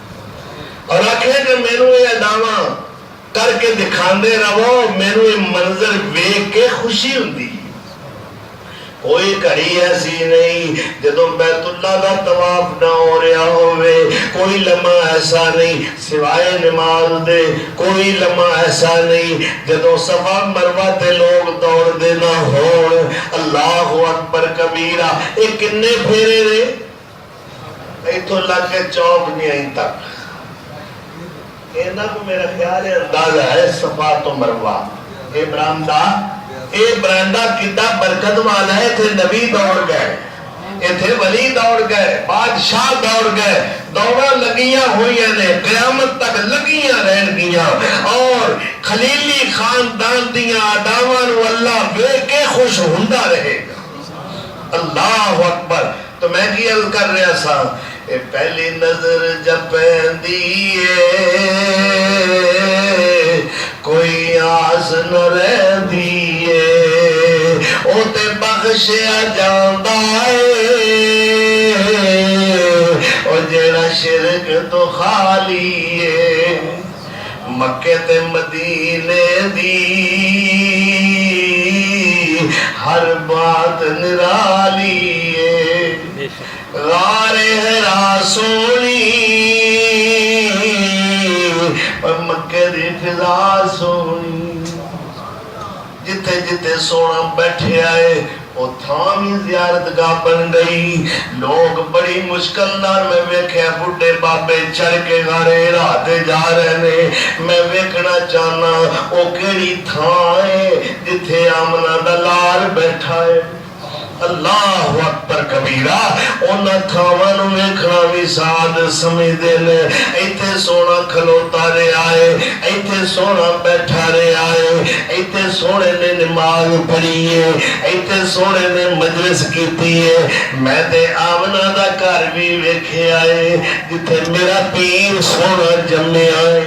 اور آکھے کہ میں نے یہ اداواں کر کے دکھاندے رہو، میں نے یہ منظر ویکھ کے خوشی ہوندی۔ کوئی گھڑی ایسی نہیں جدوں بیت اللہ دا طواف نہ ہو رہا ہوئے، کوئی لمحہ ایسا نہیں سوائے نماز دے، کوئی لمحہ ایسا نہیں جدوں صفا مروہ تے لوگ دوڑ دے نہ ہون۔ اللہ اکبر کبیرہ۔ ایک کنے پھیرے دے ایتھوں لگ کے چوک نہیں آئی تک، اینا کو میرا خیال ہے اندازہ ہے صفا تو مروہ۔ اے برامدہ، اے برانڈہ کتا برکت والا ہے، تھے نبی دوڑ گئے، تھے ولی دوڑ گئے، بادشاہ دوڑ گئے، دوڑا لگیاں ہوئی نے قیامت تک لگیاں رہن گیاں، اور خلیلی خاندان دیاں اداواں نو اللہ بے کے خوش ہوندہ رہے گا۔ اللہ اکبر۔ تو میں کی عرض کر رہا سا، اے پہلی نظر جب پہندیے کوئی آس نہ رہ دیئے، او تے بخشیا جاندہ ہے، او جیڑا شرک تو خالی ہے، مکہ تے مدینے دی ہر بات نرالی ہے، غار حرا سونی اور مکہ دی فضا سونی، جتے جتے سونا بیٹھے آئے وہ تھامی زیارت گاہ بن گئی۔ لوگ بڑی مشکل نال میں ویکھیا بڑھے بابے چڑھ کے غارے راتے جا رہے نے، میں ویکھنا چاہنا وہ کیڑی تھاں ہے جتھے آمنہ دلال بیٹھا ہے۔ اللہ اکبر کبیرہ انہاں تھاواں نوں ویکھنا وی سعادت سمجھدے نے ایتھے سونا کھلوتا رے آئے ایتھے سونا بیٹھا رے آئے ایتھے سونے نے نماز پڑھی ہے ایتھے سونے نے مجلس کیتی ہے میں تے آمنہ دا گھر بھی ویکھے آئے جتھے میرا پیر سونا جمے آئے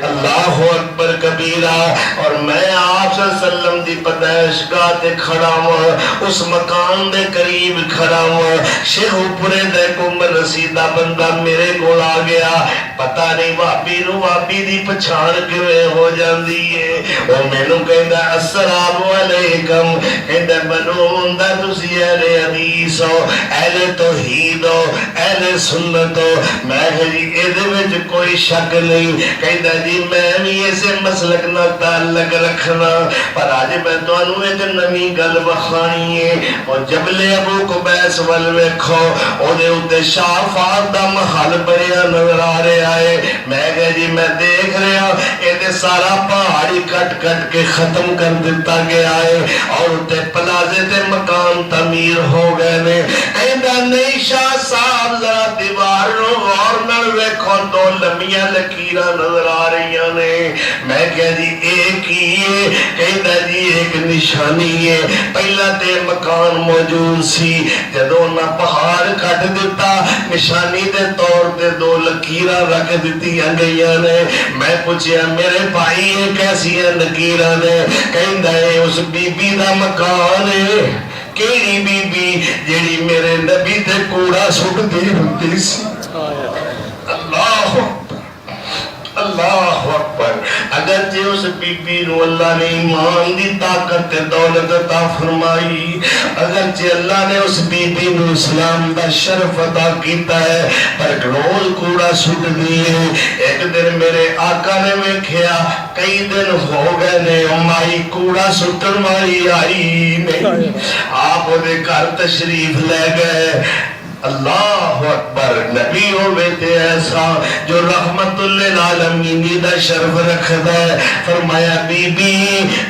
اللہ اکبر کبیرہ اور میں آپ صلی اللہ علیہ وسلم دی پیدائش گاہ تے کھڑا ہوں اس مکان دے قریب کھڑا ہوں شیخ اوپرے دے کمبر رسیدہ بندہ میرے کول آ گیا پتہ نہیں وابی نو وابی دی پچھان کیویں ہو جاندی ہے او مینوں کہندا السلام علیکم کہندا بنو ہوندا تسی اہل حدیث ہو اہل توحید ہو اہل سنت ہو میں جی اے دے وچ کوئی شک نہیں کہندا جی میں بھی اسے مسلک نہ تعلق رکھنا پر آج میں تو انہوں ایک نمی گل بخانی ہے اور جبل ابو قبیس والویکھو او دے اتے شاہ فات دا محل بڑیا نظر آ رہے آئے میں کہا جی میں دیکھ رہا اتے سارا پہاڑی کٹ کٹ کے ختم کر دیتا گیا ہے اور اتے پلازے تے مکان تعمیر ہو گئے نے کہندا نہیں شاہ صاحب ذرا دیوار نو غور نال ویکھو دو لمبیاں لکیراں نظر آ رہی نے میں کہا جی ایک ہی ہے کہندا جی ایک نشانی ہے پہلا تے مکان موجود سی جدوں نہ پہاڑ کٹ دیتا نشانی دے طور تے دو لکیراں رکھ دتیاں گئیاں نے میں پوچھیا میرے بھائی یہ کیسی لکیراں نے کہندا ہے اس بی بی دا مکان ہے کیڑی بی بی جیڑی میرے نبی تے کوڑا سٹ دی ہوندی سی اللہ اللہ اکبر اگرچہ اس بی بی نو اللہ نے ایمان دی طاقت دولت عطا فرمائی اگرچہ اللہ نے اس بی بی نو اسلام دا شرف عطا کیتا ہے پر روز کوڑا سٹ دیے ایک دن میرے آقا نے ویکھیا کئی دن ہو گئے نے مائی کوڑا سٹن والی آئی نہیں آپ دے گھر تشریف لے گئے اللہ اکبر نبی ہوئے تے ایسا جو رحمت للعالمین دا شرف رکھتا ہے فرمایا بی بی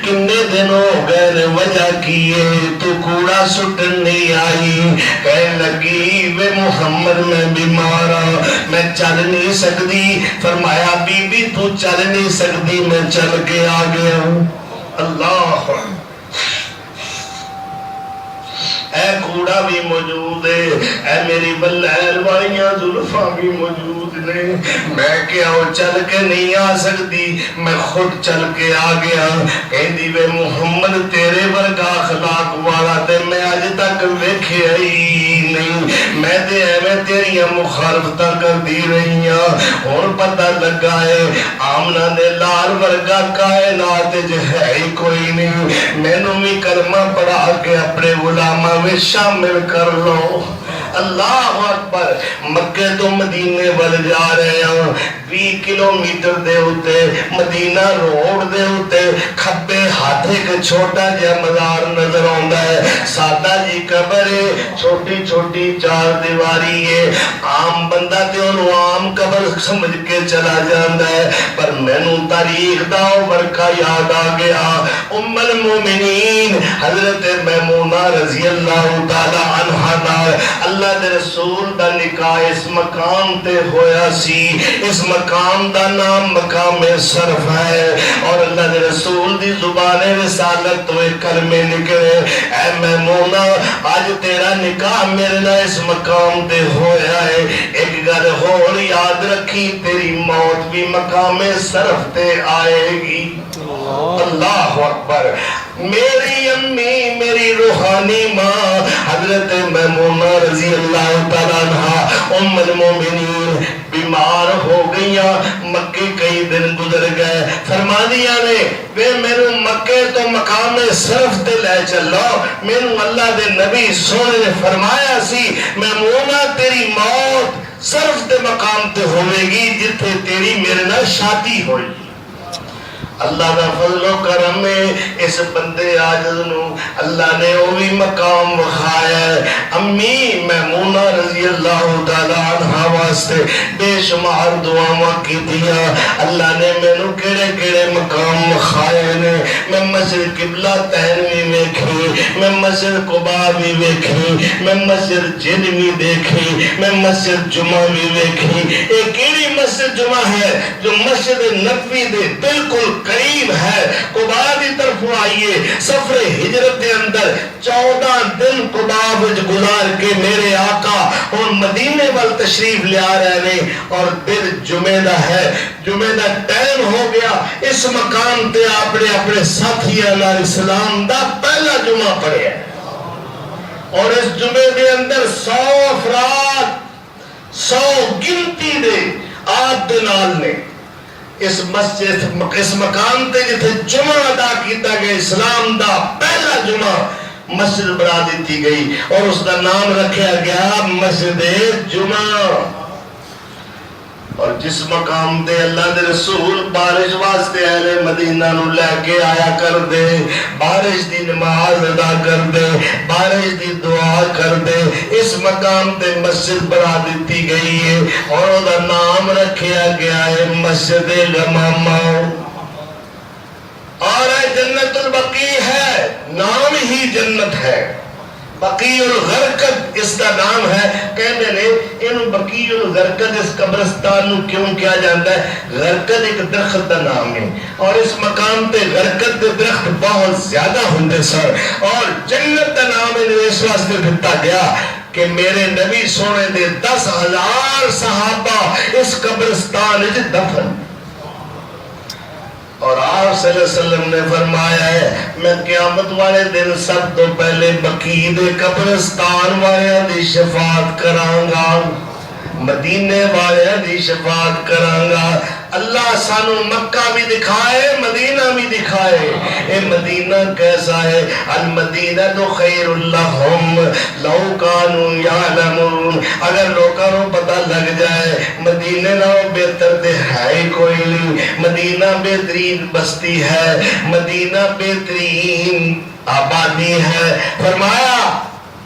کنے دن ہو گئے نے وجہ کیے تو کوڑا سٹن نہیں آئی کہنے لگی وے محمد میں بیمارا میں چل نہیں سکتی فرمایا بی بی تو چل نہیں سکتی میں چل کے آ گیا ہوں اللہ اے کوڑا بھی موجود ہے اے میری بلہل والیاں زلفاں بھی موجود نے میں کیا وہ چل کے نہیں آ سکتی میں خود چل کے آ گیا کہندی وے محمد تیرے ورگا اخلاق والا تے میں آج تک ویکھے ہی نہیں میں تے ایویں تیریاں مخالفتاں کر دی رہی ہاں اور پتہ لگا ہے آمنہ دے لال ورگا کائنات جو ہے ہی کوئی نہیں مینوں بھی کلمہ پڑھا کے اپنے غلاماں میں شامل کر لو اللہ اکبر مکہ تو مدینے ول جا رہے ہیں 20 کلومیٹر دے ہوتے مدینہ روڈ دے ہوتے کھبے ہاتھ ایک چھوٹا جا مزار نظر آندا ہے سادہ جی قبر ہے چھوٹی چھوٹی چار دیواری ہے عام بندہ تے انہوں عام قبر سمجھ کے چلا جاندا ہے پر مینوں تاریخ دا ورکا یاد آ گیا ام المومنین حضرت میمونہ رضی اللہ تعالی عنہا نال اللہ دے رسول دا نکاح اس مقام تے ہویا سی اس مقام دا نام مقام صرف ہے اور اللہ دے رسول دی زبان رسالت تو ایک کلمے نکلے اے میمونہ آج تیرا نکاح میرے نا اس مقام تے ہویا ہے ایک گھر اور یاد رکھی تیری موت بھی مقام صرف تے آئے گی اللہ اکبر میری امی میری روحانی ماں حضرت میمونہ رضی اللہ تعالیٰ عنہ ام المومنین بیمار ہو گئیاں مکے کئی دن گزر گئے فرما دیا نے وے میرے مکے تو مقام صرف تے لے چلو میرے اللہ دے نبی سونے نے فرمایا سی میمونہ تیری موت صرف تے مقام تے ہوئے گی جتھے تیری میرے نہ شادی ہوئی اللہ کا فضل و کرم ہے اس بندے عاجز نو اللہ نے وہ بھی مقام وکھایا ہے۔ امی میمونہ رضی اللہ تعالی عنہ واسطے بے شمار دعاواں کی دیا، اللہ نے مینوں کیڑے کیڑے مقام وکھائے نے۔ میں مسجد قبلہ تین بھی ویکھی، میں مسجد قباء بھی ویکھی، میں مسجد جن بھی دیکھی، میں مسجد جمعہ بھی ویکھی۔ ایک کیڑی مسجد جمعہ ہے جو مسجد نبوی دے بالکل قریب ہے۔ قباء دی طرف آئیے، سفر ہجرت کے اندر 14 دن قباء وچ گزار کے میرے آقا اور مدینے وال تشریف لے آ رہے ہیں، اور دن جمعہ دا ہے، جمعہ دا ٹائم ہو گیا۔ اس مقام تے اپنے ساتھیاں نال اسلام دا پہلا جمعہ پڑھیا، اور اس جمعے دے اندر 100 افراد 100 گنتی دے آپ دے نال نے اس مسجد اس مقام تے جتھے جمعہ ادا کیتا گیا، اسلام دا پہلا جمعہ مسجد بنا دیتی گئی، اور اس کا نام رکھا گیا مسجد جمعہ۔ اور جس مقام دے اللہ دے رسول بارش واسطے اہل مدینہ نو لے کے آیا کر دے، بارش دی نماز ادا کر دے، بارش دی دعا کر دے، اس مقام تے مسجد بنا دیتی گئی ہے، اور اس کا نام رکھا گیا ہے مسجد غمامہ۔ اور جنت البقیع ہے، نام ہی جنت ہے، بقیع الغرقد اس کا نام ہے۔ کہنے نے انہوں بقیع الغرقد اس قبرستان نو کیوں کیا جاتا ہے؟ غرقد ایک درخت کا نام ہے، اور اس مقام تے غرقد دے درخت بہت زیادہ ہوندے سر، اور جنت کا نام انہیں اس واسطے دیتا گیا کہ میرے نبی سونے دے 10,000 صحابہ اس قبرستان وچ دفن، اور آپ صلی اللہ علیہ وسلم نے فرمایا ہے میں قیامت والے دن سب تو پہلے بقیع دے قبرستان والے دی شفاعت کرانگا، مدینے والے دی شفاعت کرانگا۔ اللہ سانو مکہ بھی دکھائے، مدینہ بھی دکھائے۔ اے مدینہ کیسا ہے؟ المدینہ تو خیر لہم لو کانوا یعلمون، اگر لوگوں کو پتہ لگ جائے مدینہ نہ بہتر تے ہے کوئی نہیں، مدینہ بہترین بستی ہے، مدینہ بہترین آبادی ہے۔ فرمایا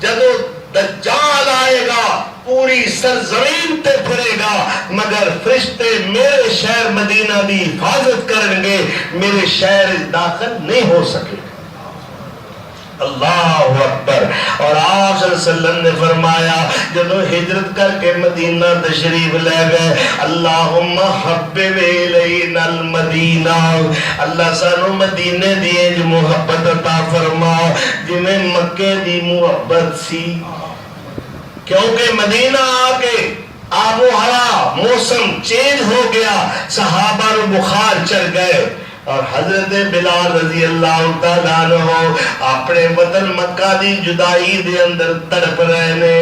جدو دجال آئے گا پوری سرزمین تے پھرے گا، مگر فرشتے میرے شہر مدینہ دی حفاظت کریں گے، میرے شہر داخل نہیں ہو سکے۔ اللہ اکبر۔ اور آپ صلی اللہ علیہ وسلم نے فرمایا جدو ہجرت کر کے مدینہ تشریف لے گئے، اللہم حبب الینا المدینہ، اللہ سانو مدینے دی جو محبت عطا فرما جی میں مکے دی محبت سی، کیونکہ مدینہ آکے آب و ہوا موسم چینج ہو گیا، صحابہ رو بخار چڑھ گئے، اور حضرت بلال رضی اللہ تعالیٰ عنہ اپنے وطن مکہ دی جدائی دے اندر تڑپ رہے نے،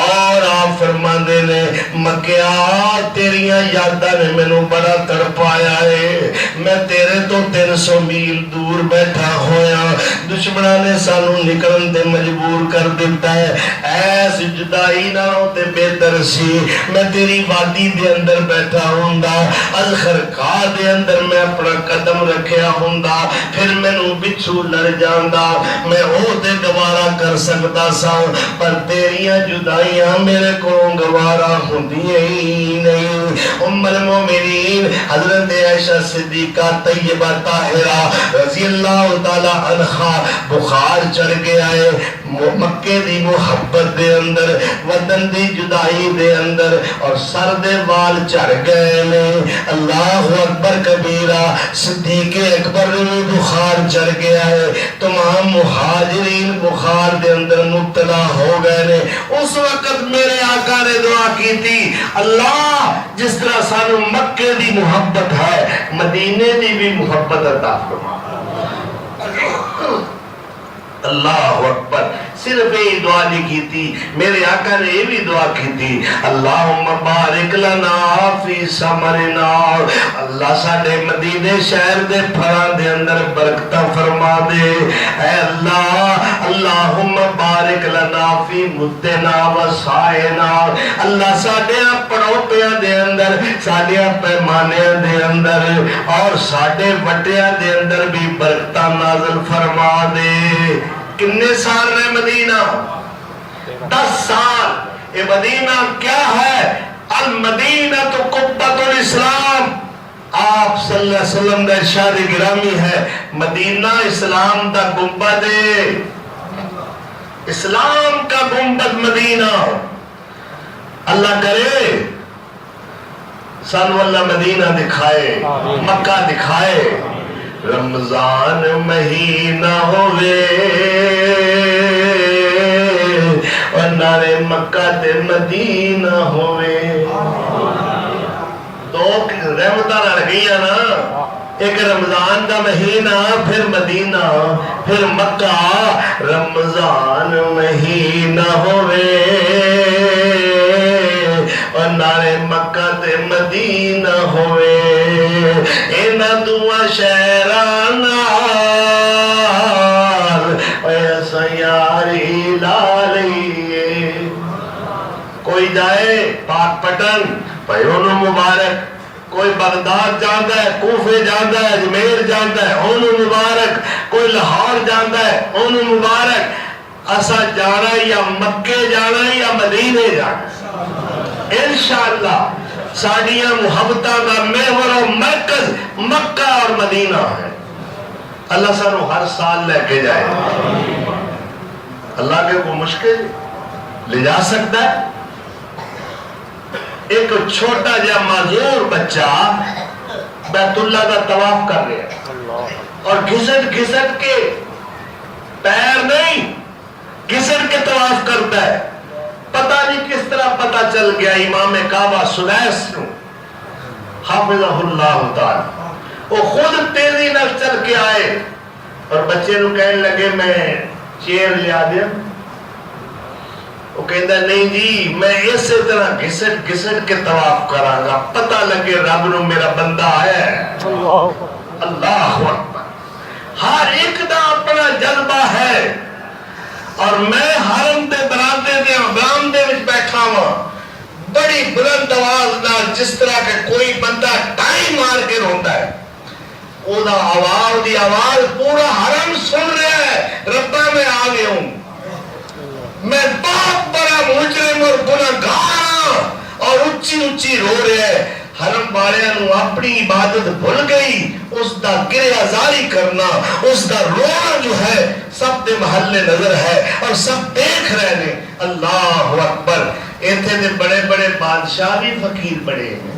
اور آپ فرماندے نے مکیہ تیریاں یادہ نے میں نو بڑا تڑپ آیا ہے، میں تیرے تو 300 میل دور بیٹھا ہویا، دشمنہ نے سانو نکلن دے مجبور کر دیتا ہے، ایس جدائی نہ ہوتے بہتر سی میں تیری وادی دے اندر بیٹھا ہوندا، الخرقہ دے اندر میں اپنا قدم رکھیا ہوندا، پھر میں نو بچھو لڑ جاندا، میں اوتے گوارا کر سکتا سا، پر تیریاں جدائیاں میرے کو گوارا ہوندی ہی نہیں۔ ام المومنین حضرت عائشہ صدیقہ طیبہ طاہرہ رضی اللہ تعالی عنہ بخار چڑھ گیا ہے مکے دی محبت دے اندر، وطن دی جدائی دے اندر، اور سر دے وال چڑھ گئے نے۔ اللہ اکبر کبیرہ، صدیق اکبر میں بخار چڑھ گیا ہے، تمام مہاجرین بخار دے اندر مبتلا ہو گئے نے۔ اس وقت میرے آقا نے دعا کی تھی اللہ جس طرح سانو مکے دی محبت ہے مدینے دی بھی محبت عطا فرما۔ اللہ اکبر۔ صرف یہ دعا نہیں کی تھی، میرے آقا نے یہ بھی دعا کی تھی، اللہم بارک لنا فی ثمرنا، اللہ ساڈے مدینے شہر دے پھلاں دے اندر برکتہ فرما دے، اے اللہ اللہم بارک لنا فی مدنا و سائنا، اللہ ساڈے پڑوپیاں دے اندر، ساڈے پیمانیاں دے اندر اور ساڈے وٹیاں دے اندر بھی برکتہ نازل فرما دے۔ کتنے سال رہے مدینہ؟ 10 سال۔ یہ مدینہ کیا ہے؟ المدینہ تو قبۃ الاسلام، آپ صلی اللہ علیہ وسلم کا ارشاد گرامی ہے، مدینہ اسلام دا گنبد ہے، اسلام کا گنبد مدینہ۔ اللہ کرے سانو اللہ مدینہ دکھائے، مکہ دکھائے، رمضان مہینہ ہوئے اور نارے مکہ تے مدینہ ہوئے۔ دو رحمتاں لڑ گئیاں نا، ایک رمضان دا مہینہ، پھر مدینہ، پھر مکہ۔ رمضان مہینہ ہوئے اور نارے مکہ تے مدینہ ہوئے، اینا دعا شہران ایسا یاری لالیے۔ کوئی جائے پاک پٹن پیونو مبارک، کوئی بغداد جاندہ ہے، کوفے جاندہ ہے، اجمیر جاندہ ہے، انہوں مبارک، کوئی لاہور جاندہ ہے، انہوں مبارک۔ اسا جانا یا مکے جانا یا مدینے جانا، انشاءاللہ ساڑیاں محبتہ کا محور و مرکز مکہ اور مدینہ ہے۔ اللہ سانو ہر سال لے کے جائے، اللہ کے کو مشکل لے جا سکتا ہے۔ ایک چھوٹا جا معذور بچہ بیت اللہ کا طواف کر رہے ہیں اور گھسٹ گھسٹ کے، پیر نہیں گھسٹ کے طواف کرتا ہے۔ پتہ نہیں کس طرح پتہ چل گیا امام کعبہ سلیس کو، حافظہ اللہ تعالی، وہ خود تیزی نہ چل کے آئے اور بچے نو کہنے لگے میں چیئر لیا دیا۔ وہ کہتا نہیں جی میں اسی طرح گھسٹ گھسٹ کے طواف کراں گا، پتہ لگے رب نو میرا بندہ ہے۔ اللہ اکبر۔ ہر ایک دا اپنا جذبہ ہے، اور میں حرم دے برامدے دے برامدے وچ بیٹھا ہوں بڑی بلند آواز نال، جس طرح کہ کوئی بندہ ٹائم مار کے روندا ہے، او دا آواز دی آواز پورا حرم سن رہا ہے، ربا میں آ گیا ہوں، میں بہت بڑا مجرم اور گناہگار اور اونچی اونچی رو رہے ہیں۔ حرم والیاں نو اپنی عبادت بھول گئی، اس دا گریہ زاری کرنا، اس دا رونا جو ہے سب دے محلے نظر ہے اور سب دیکھ رہے ہیں۔ اللہ اکبر۔ ایتھے دے بڑے بڑے بادشاہ بھی فقیر بڑے ہیں۔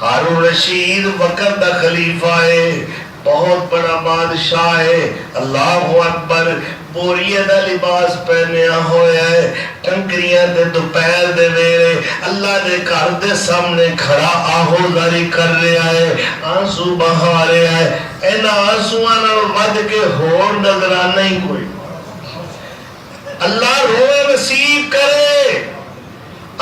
ہارون رشید وقت دا خلیفہ ہے، بہت بڑا بادشاہ ہے۔ اللہ اکبر۔ بوریے دا لباس پہنیا ہویا ہے، ٹنکریاں دے دوپہر دے ویلے اللہ دے گھر دے سامنے کھڑا آہو زاری کر رہا ہے، آنسو بہا رہا ہے۔ اینا آنسوਆਂ نال ود کے ہور نظرانہ ہی کوئی۔ اللہ روئے نصیب کرے،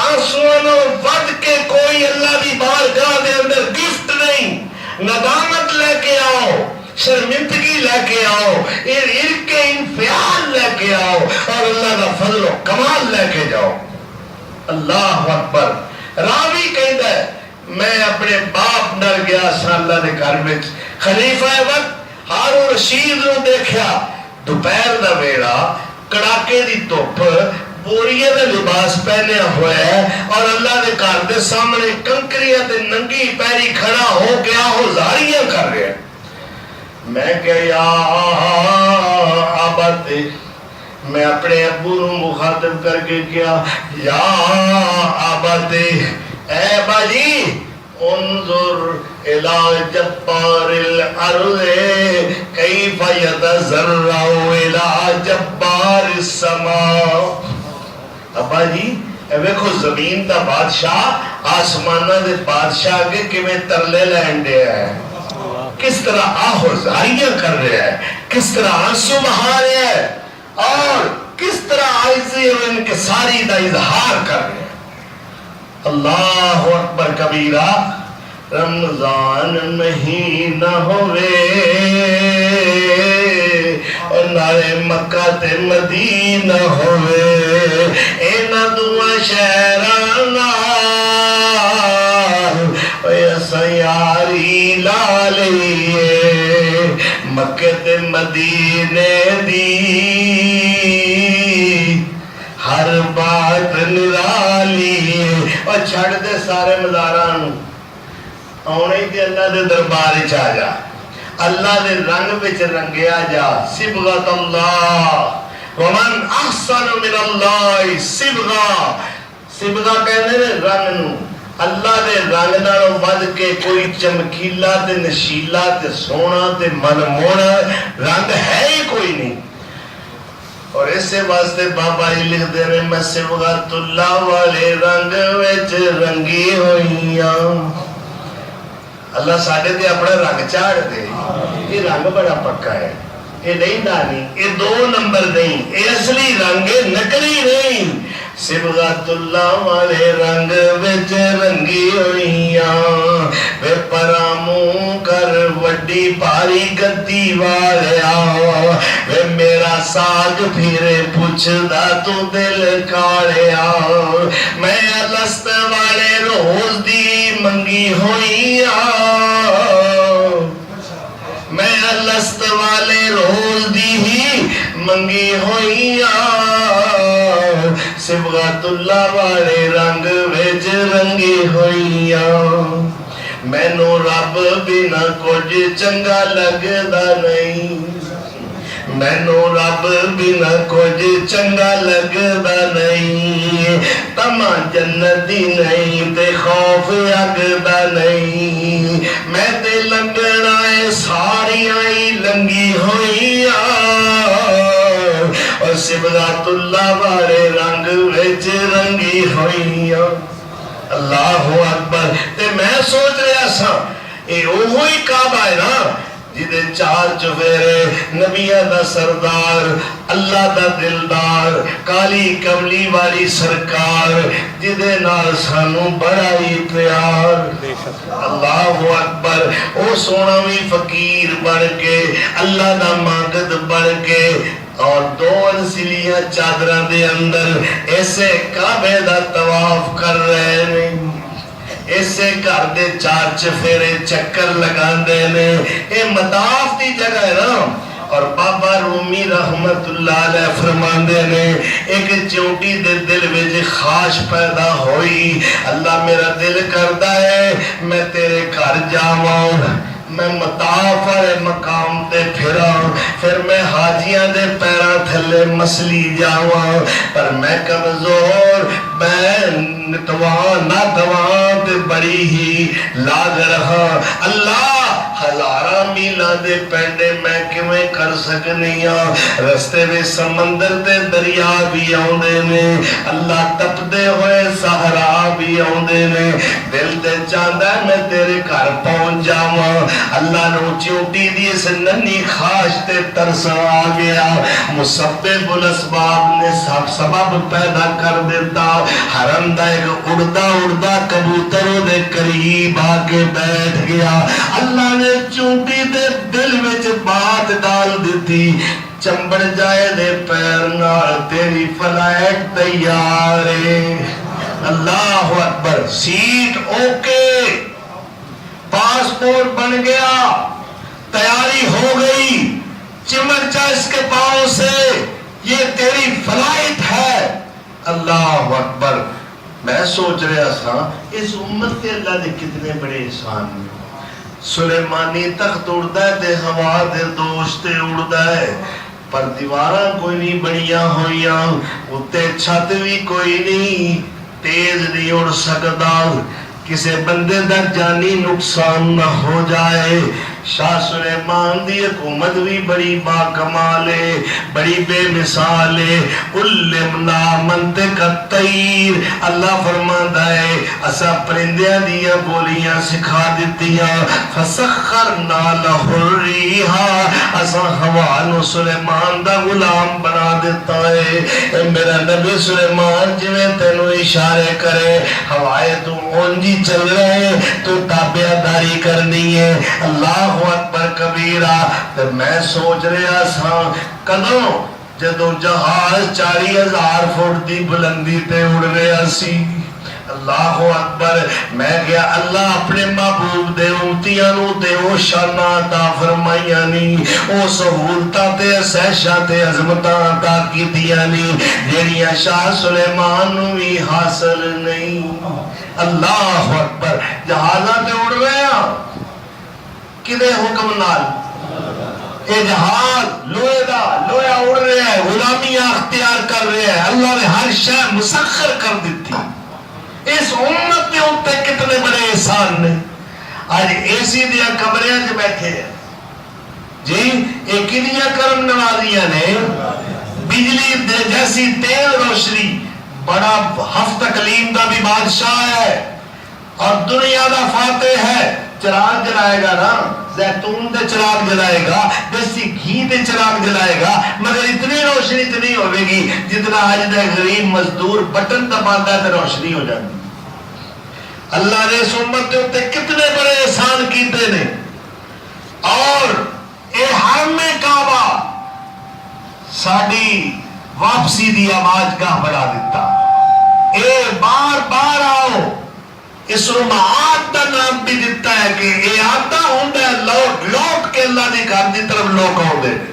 آنسوਆਂ نال ود کے کوئی اللہ دی بارگاہ دے اندر گفٹ نہیں۔ ندامت لے کے آؤ، شرمندگی لے کے آؤ، عرق انفعال لے کے آؤ اور اللہ کا فضل و کمال لے کے جاؤ۔ اللہ اکبر۔ راوی کہتا ہے میں اپنے باپ نال گیا سا اللہ دے گھر وچ، خلیفہ وقت ہارون رشید نو دیکھیا، دوپہر دا ویلا، کڑاکے دی دھوپ، بوریے دا لباس پہنے ہوئے ہے اور اللہ دے گھر دے سامنے کنکریاں تے ننگی پیری کھڑا ہو کے آہو زاریاں کر رہے ہیں۔ میں کہ یا آباد، میں اپنے ابو نو مخاطب کر کے کیا، یا آباد اے باجی انظر الى جبار الارض کیف یتضرع الى جبار السماء۔ ابا جی ویکھو زمین دا بادشاہ آسمانہ دے بادشاہ کے کیویں ترلے لین دے ہے، کس طرح آہو زاریاں کر رہے ہیں، کس طرح آنسو بہا رہے ہیں اور کس طرح عاجزی اور انکساری دا اظہار کر رہے ہیں. اللہ اکبر کبیرہ. رمضان مہینہ ہوئے نارے مکہ تے مدینہ ہوئے اینا دعا شہرانا ایسا یاری لالئیے مکہ تے مدینے دی ہر بات نرالی. اور چھڑ دے سارے مزاران آنے تے اللہ دے دربار چاہ جا, اللہ دے رنگ بچ رنگیا جا. صبغت اللہ ومن احسن من اللہ صبغہ. صبغہ کہنے نے رنگ نو, اللہ دے رنگ نالوں ود کے کوئی چمکیلا تے نشیلا تے سونا تے منمونا رنگ ہے ہی کوئی نہیں. اور اسے واسطے بابا جی لکھ دے رہے میں صبغت اللہ والے رنگ وچ رنگی ہوئیاں. اللہ ساڑھے دے اپنا رنگ چاڑ دے. یہ رنگ بڑا پکا ہے, یہ نہیں دانی, یہ دو نمبر نہیں, یہ اصلی رنگ ہے, نکلی نہیں. صبغت اللہ والے رنگ وچ رنگی ہوئیاں وے پراموں کر وڈی پاری گدی والیا وے میرا ساگ پھرے پوچھ دا تو دل کاریا. میں الست والے روز دی منگی ہوئیاں, میں الست والے روز دی ہی منگی ہوئیاں. صبغت اللہ والے رنگ وچ رنگی ہوئیاں. مینوں رب بنا کچھ چنگا لگدا نہیں, مینوں رب بنا کچھ چنگا لگدا نہیں. تما جنت دی نہیں تے خوف اگ دا نہیں. میں تے لنگنا اے ساریاں ہی لنگی ہوئیاں اور صبغت اللہ والے رنگ وچ رنگی ہوئیاں. اللہ اکبر. تے میں سوچ رہا سا اے اوہی کعبہ ہے نا جدے چار چفیرے نبیہ دا سردار اللہ دا دلدار کالی کملی والی سرکار جدے نال سانو بڑا ہی پیار. اللہ اکبر. او سونا بھی فقیر بن کے اللہ دا مانگد بن کے اور دو انسلیاں چادران دے اندر ایسے کعبے دا طواف کر رہے ہیں, ایسے گھر دے چار چفیرے چکر لگان دے نے. اے مطاف دی جگہ ہے نا. اور بابا رومی رحمت اللہ علیہ فرمان دے نے ایک چونٹی دے دل وچ خواہش پیدا ہوئی, اللہ میرا دل کردا ہے میں تیرے گھر جاواں, میں مطاف والے مقام تے پھراں, پھر میں حاجیاں دے پیراں تھلے مسلی جاواں, پر میں کمزور میں ناتوان تے بڑی ہی لاگ رہا. اللہ ہزاراں میلاں دے پینڈے میں کیویں کر سکنیاں, رستے میں سمندر تے دریا بھی آوندے نے, اللہ تپدے ہوئے صحرا بھی آوندے نے. دل تے چاہندا ہے میں تیرے گھر پہنچ جاواں. اللہ نو چونٹی دی اس ننی خواہش تے ترس آ گیا. مسبب الاسباب نے سبب پیدا کر دیتا. حرم دا ایک اڑدا کبوتر دے قریب آ کے بیٹھ گیا. اللہ نے چونٹی دے دل وچ بات ڈال دیتی, چمبڑ جائے دے پیر نال تیری فلائٹ تیار ہے. اللہ اکبر. سیٹ اوکے, پاسپورٹ بن گیا, تیاری ہو گئی, چمٹ جا اس کے پاؤں سے, یہ تیری فلائٹ ہے. اللہ اکبر. میں سوچ رہا سا اس امت کے اللہ نے کتنے بڑے احسان ہیں. سلیمانی تخت اڑدا ہے تے ہوا دے دوست اڑدا ہے, پر دیواراں کوئی نہیں بنیاں ہوئیاں, اتے چھت بھی کوئی نہیں, تیز نہیں اڑ سکدا, کسے بندے دا جانی نقصان نہ ہو جائے. شاہ سلیمان دی حکومت بھی بڑی با کمال ہے، بڑی بے مثال ہے۔ علمنا منطق الطیر، اللہ فرماندا ہے اسا پرندیاں دیاں بولیاں سکھا دتیاں۔ فسخرنا لہ الریح، اسا ہوا نو سلیمان دا غلام بنا دیتا ہے۔ اے میرا نبی سلیمان جویں تینوں اشارے کرے ہوائے تو اونجی چل رہے تو تابعداری کرنی ہے۔ اللہ اکبر کبیرہ۔ تے میں سوچ رہا سا کدوں جدو جہاز 40,000 فٹ دی بلندی تے اڑ رہا سی۔ اللہ اکبر۔ میں کیا اللہ اپنے محبوب دے امتیاں نو تے او شاناں عطا فرمائیاں نی، او سہولتاں تے سہشاں تے عظمتاں عطا کیتیاں نی جڑیاں شاہ سلیمان نو بھی حاصل نہیں۔ اللہ اکبر۔ جہازاں تے اڑ رہے ہیں کدے حکم نال؟ اے جہاز لوہے دا لوہا اڑ رہا ہے، غلامیاں اختیار کر رہے ہیں، اللہ نے ہر شے مسخر کر دیتی۔ اس امت کے اوپر کتنے بڑے احسان نے۔ آج اے سی دیا کمریاں جو بیٹھے ہیں جی، ایک کنیا کرم نوازیاں نے بجلی دے جیسی تیل روشنی، بڑا ہفت اقلیم دا بھی بادشاہ ہے اور دنیا دا فاتح ہے۔ چراغ جلائے گا نا، زیتون دے چراغ جلائے گا، دیسی گھی دے چراغ جلائے گا، مگر اتنی روشنی اتنی ہوئے گی جتنا آج دے غریب مزدور بٹن دباتا ہے تو روشنی ہو جاتی۔ اللہ نے اس امت کے اوپر کتنے بڑے احسان کیتے نے۔ اور اے حرم کعبہ ساڑی واپسی دی آواز گاہ بڑھا دیتا۔ اے بار بار آؤ، اس رو معاد دا نام بھی دیتا ہے کہ اے آتا ہوندہ ہے لوٹ لوٹ کے اللہ نے گھر دی طرف لوگ ہوندے ہیں۔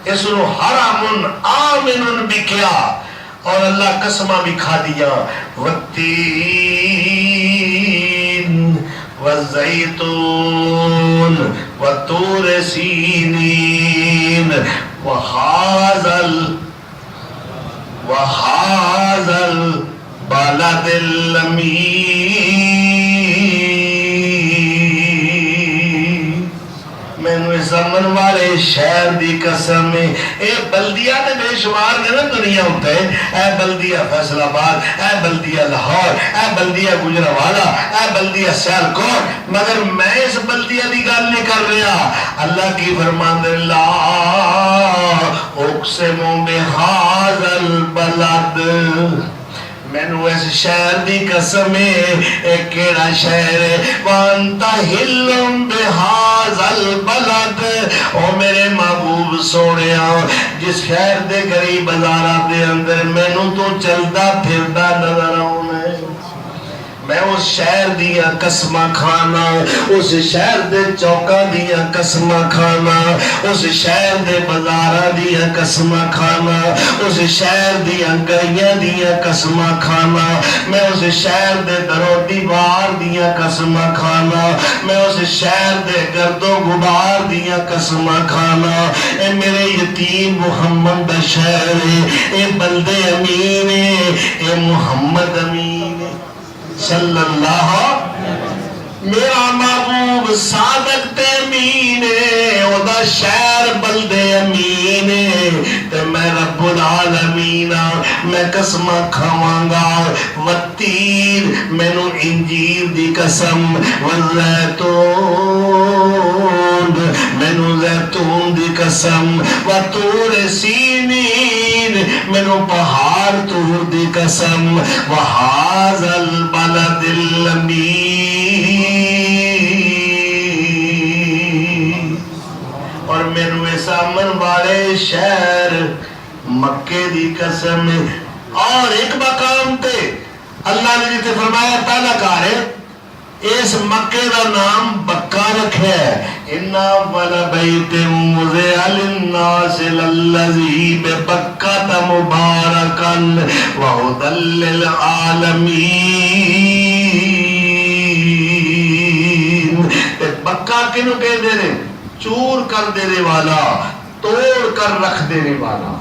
اس رو حرامن آمنن بھی کیا اور اللہ قسمہ بھی کھا دیا۔ والتین والزیتون وطور سینین وحازل بلد الامین۔ میں نے زمن والے شہر دی قسم ہے، اے بلدیہ نے بے شمار نے نا دنیا ہوتا ہے، اے بلدیہ فیصل آباد، اے بلدیہ لاہور، اے بلدیہ گجرانوالہ، اے بلدیہ سیالکوٹ، مگر میں اس بلدیہ دی گل نہیں کر رہا۔ اللہ کی فرمان لا اقسم بہذا البلد، میں نے اس شہر دی قسم ہے، ایک کیڑا شہر ہے، وانتا ہلم بہذا البلد۔ او میرے محبوب سوڑیا جس شہر دے گریب بازارہ دے اندر میں نے تو چلدا پھردا نظر آؤں ہے، میں اس شہر دیا قسمہ کھانا، اس شہر دے چوکا دیا قسمہ کھانا، اس شہر دے بازارہ دیا قسمہ کھانا، اس شہر دیا گلیاں دیا قسمہ کھانا، میں اس شہر دے درو دیوار دیا قسمہ کھانا، میں اس شہر دے گرد و غبار دیا قسمہ کھانا۔ اے میرے یتیم محمد دا شہر ہے، اے بلد امین ہے، اے محمد امین ہے صلی اللہ۔ میرا محبوب صادق تے امین ہے، او دا شہر بلد امین ہے، تے میں رب العالمین میں قسمہ کھواں گا۔ والتین میں نو انجیر دی قسم، والزیتون میں نو زیتون دی قسم، وطور سینین میں نو پہاڑ تور دی قسم، وحازا البلد الامین۔ اور میں نو اس امن والے شہر مکے دی قسم۔ اور ایک مقام تے اللہ نے جیتے فرمایا پہلا کارے اس مکے دا نام بکہ رکھے ہے، اِنَّا وَلَبَيْتٍ مُذِعَ لِلنَّاسِ لَلَّذِي بِبَكَّةَ مُبَارَكًا وَهُدًى لِلْعَالَمِينَ۔ بکہ کنو کہہ دے رہے؟ چور کر دینے والا، توڑ کر رکھ دینے والا،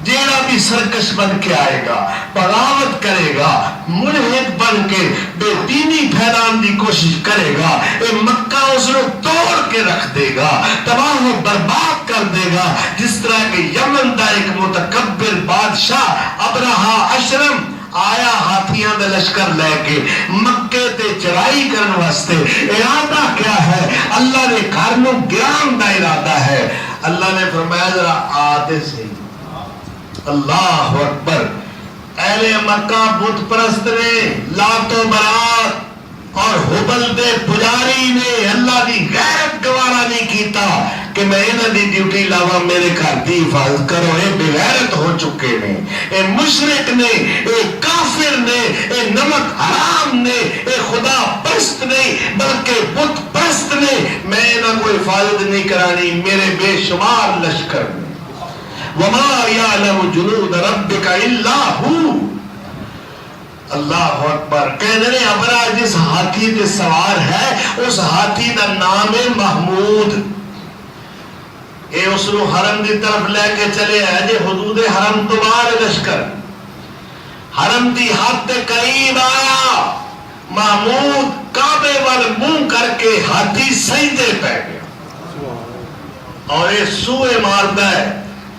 جی جیڑا بھی سرکش بن کے آئے گا، بغاوت کرے گا، ملحد بن کے بے دینی پھیلان دی کوشش کرے گا، اے مکہ اس نے توڑ کے رکھ دے گا، تباہ و برباد کر دے گا، جس طرح کہ یمن دا ایک متکبر بادشاہ ابرہا اشرم آیا ہاتھیاں دے لشکر لے کے مکے تے چڑھائی کرنے واسطے۔ ارادہ کیا ہے؟ اللہ نے گھر نو گران دا ارادہ ہے۔ اللہ نے فرمایا ذرا آتے سے اللہ اکبر، اہل مکہ بت پرست نے، لات و برات اور حبل دے پجاری نے اللہ دی غیرت گوارا نہیں کیتا کہ میں انہاں دی ڈیوٹی لاواں میرے گھر دی حفاظت کرو۔ اے بے غیرت ہو چکے نے، اے مشرک نے، اے کافر نے، اے نمک حرام نے، اے خدا پرست نہیں بلکہ بت پرست نے، میں انہاں کو حفاظت نہیں کرانی، میرے بے شمار لشکر نے۔ وَمَا يَعْلَمُ جُنُودَ رَبِّكَ إِلَّا هُوَ۔ اللہ اکبر، کہنے نے ابرا جس ہاتھی تے سوار ہے اس ہاتھی دا نام ہے محمود۔ اے اس نو حرم دی طرف لے کے چلے ہے جے حدود حرم تو باہر لشکر، حرم دی حد تے قریب آیا، محمود کعبے وال منہ کر کے ہاتھی سجدے پہ گیا اور اے سوئے ماردا ہے،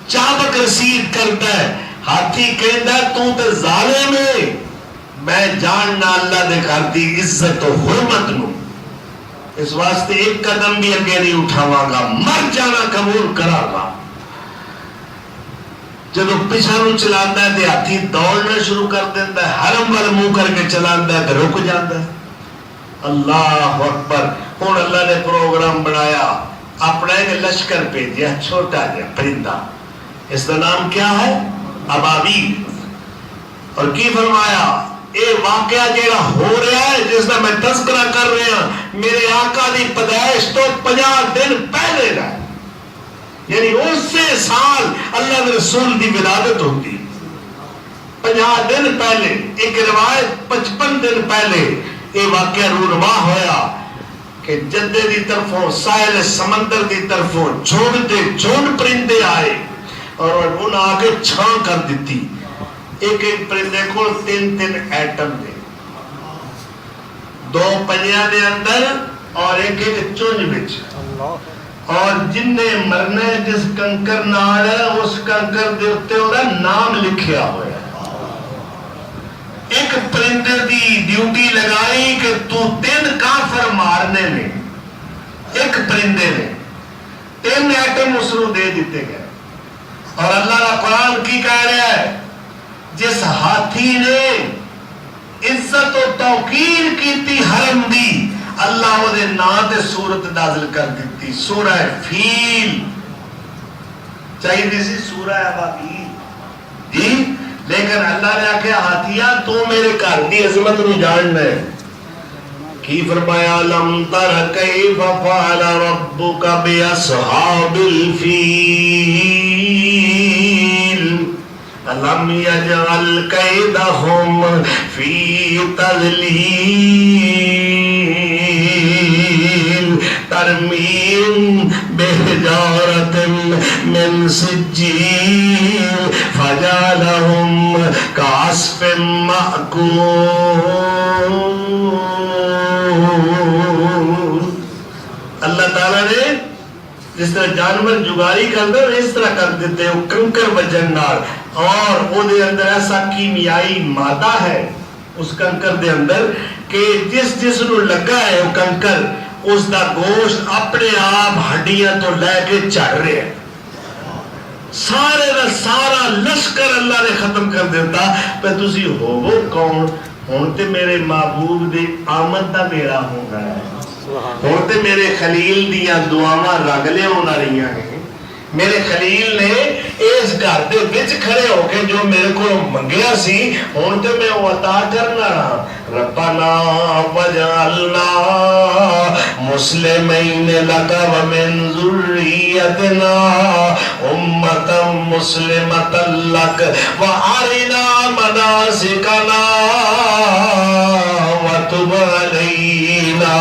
چابک رسید کرتا ہے۔ ہاتھی کہندا ہے تو تے ظالم ہے، میں جاننا اللہ دے گھر دی عزت و حرمت نو، اس واسطے ایک قدم بھی اگے نہیں اٹھاواں گا، مر جانا قبول کراں گا۔ جدو پیچھے نو چلاندا ہے تے ہاتھی دوڑنا شروع کر دیندا ہے، حرم وال منہ کر کے چلاندا ہے تے رک جاندا ہے۔ اللہ اکبر، ہن اللہ نے پروگرام بنایا، اپنا ایک لشکر بھیجیا چھوٹا جہا پرندہ، اس کا نام کیا ہے؟ ابابیل، اور کی فرمایا اے واقعہ جیڑا ہو رہا ہے جس کا میں تذکرہ کر رہا ہوں میرے آقا دی پیدائش تو 50 دن پہلے کا، یعنی اسی سال اللہ کے رسول دی ولادت ہوتی، 50 دن پہلے، ایک روایت 55 دن پہلے یہ واقعہ رونما ہویا کہ جدے دی طرفوں ساحل سمندر دی طرفوں جھنڈ پرندے آئے اور انہوں آ کے چھان کر دیتی، ایک ایک پرندے کو 3 ایٹم دے، 2 پنجیاں دے اندر اور ایک چونج بچ، اور جن نے مرنے جس کنکر نال اس کنکر دے اتے ہوگا نام لکھیا ہویا۔ ایک پرندے دی ڈیوٹی لگائی کہ تو 3 کافر مارنے میں، ایک پرندے نے 3 ایٹم اس کو دے دیتے گئے، اور اللہ کا قرآن کی کہہ رہا ہے جس ہاتھی نے عزت و توقیر کی تھی حرم دی، اللہ وہ دے نام تے سورت نازل کر دیتی، سورہ فیل، چاہیے دیسی سورہ ابابیل جی، لیکن اللہ نے آکھیا ہاتھیا تو میرے گھر دی عظمت نو جاننا ہے، کی فرمایا لم تر کیف فعل ربک باصحاب الفیل لم یجعل کیدہم فی تضلیل ترمیم بحجارت من سجیل فجعلہم کعصف مأکول۔ اللہ تعالیٰ نے جس طرح جانور جگاری کرتے ہیں اس طرح کر دیتے ہیں، وہ کنکر وجن نال، اور وہ دے اندر ایسا کیمیائی مادہ ہے اس کنکر دے اندر کہ جس نو لگا ہے وہ کنکر اس دا گوشت اپنے آپ ہڈیاں تو لے کے چڑھ رہے ہیں، سارے دا سارا لشکر اللہ نے ختم کر دیتا۔ پہ تسی ہوو کون؟ ہون تے میرے محبوب دے آمد دا میرا ہونا ہے، ہون تے میرے خلیل دیاں دعاواں رگ لے ہونا رہی ہیں، میرے خلیل نے اس گھر دے وچ کھڑے ہو کے جو میرے کو منگیا سی ہون تے میں وہ عطا کرنا، ربنا وجعلنا مسلمین لک ومن ذریتنا امتا مسلمتا لک وارنا مناسکنا وتب علینا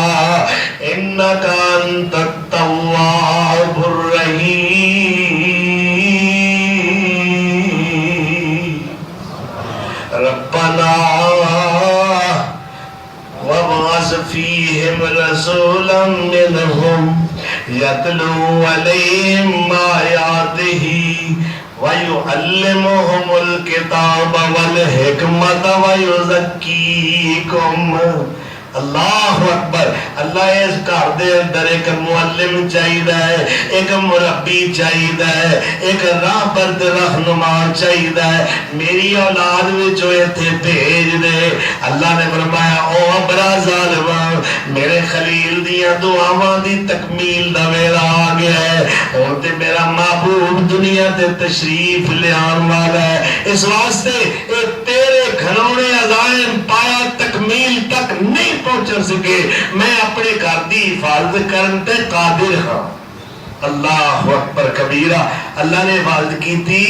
انک انت التواب الرحیم۔ ربنا وابعث فيهم رسولا منهم يتلو عليهم آياته ويعلمهم الكتاب والحكمة ويزكيكم. اللہ اکبر. اللہ اس گھر دے اندر ایک معلم چاہیے، ایک مربی چاہیے، ایک راہبر رہنما چاہیے. میری اولاد وچوں ایتھے بھیج دے. اللہ نے فرمایا او ابرا ظالما، میرے خلیل دیاں دعاواں دی تکمیل دا ویلا آ گیا ہے. ہن تے میرا محبوب دنیا تے تشریف لے آن والا ہے. اس واسطے اے تیرے گھرونے عزائم پایا تکمیل تک نہیں پہنچ سکے. میں اپنے گھر دی حفاظت کرن تے قادر ہاں. اللہ اکبر کبیرہ. اللہ نے حفاظت کی تھی.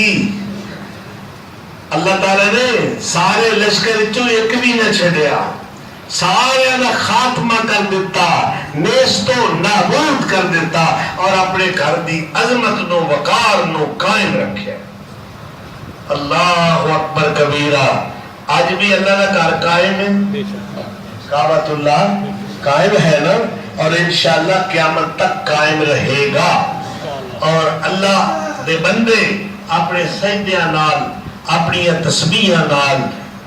اللہ تعالیٰ نے سارے لشکر چوں ایک بھی نہ چھڑیا، سارے کا خاتمہ کر دیتا، نیستو نابود کر دیتا اور اپنے گھر دی عظمت نو وقار نو قائم رکھے. اللہ اکبر کبیرہ. آج بھی اللہ کا گھر قائم ہے، کعبۃ اللہ قائم ہے نا، اور انشاءاللہ قیامت تک قائم رہے گا. اور اللہ دے بندے اپنے سجدیاں نال، اپنی تسبیحاں نال،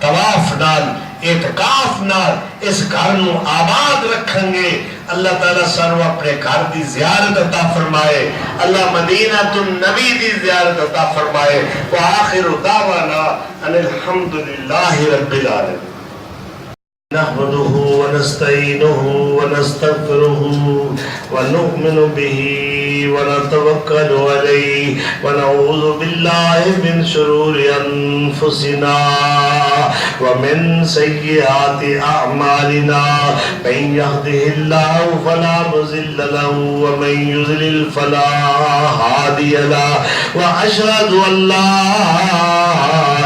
طواف نال، اعتکاف نال اس گھر نو آباد رکھیں گے. اللہ تعالیٰ سانو اپنے گھر دی زیارت عطا فرمائے. اللہ مدینہ النبی دی زیارت عطا فرمائے. وآخر دعوانا ان الحمدللہ رب العالمین. نحمده ونستعينه ونستغفره ونؤمن به ونتوكل عليه ونعوذ بالله من شرور أنفسنا ومن سيئات أعمالنا. من يهده الله فلا مضل له ومن يضلل فلا هادي له. وأشهد أن لا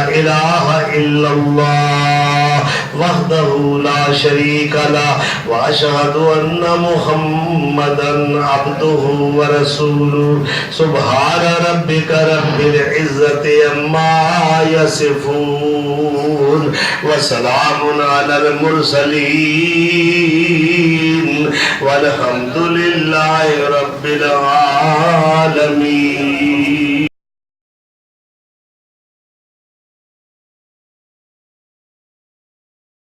إله إلا الله وحده لا شريك له وأشهد أن محمدا عبده ورسوله. سبحان ربك رب العزة عما يصفون وسلام على المرسلين والحمد لله رب العالمين.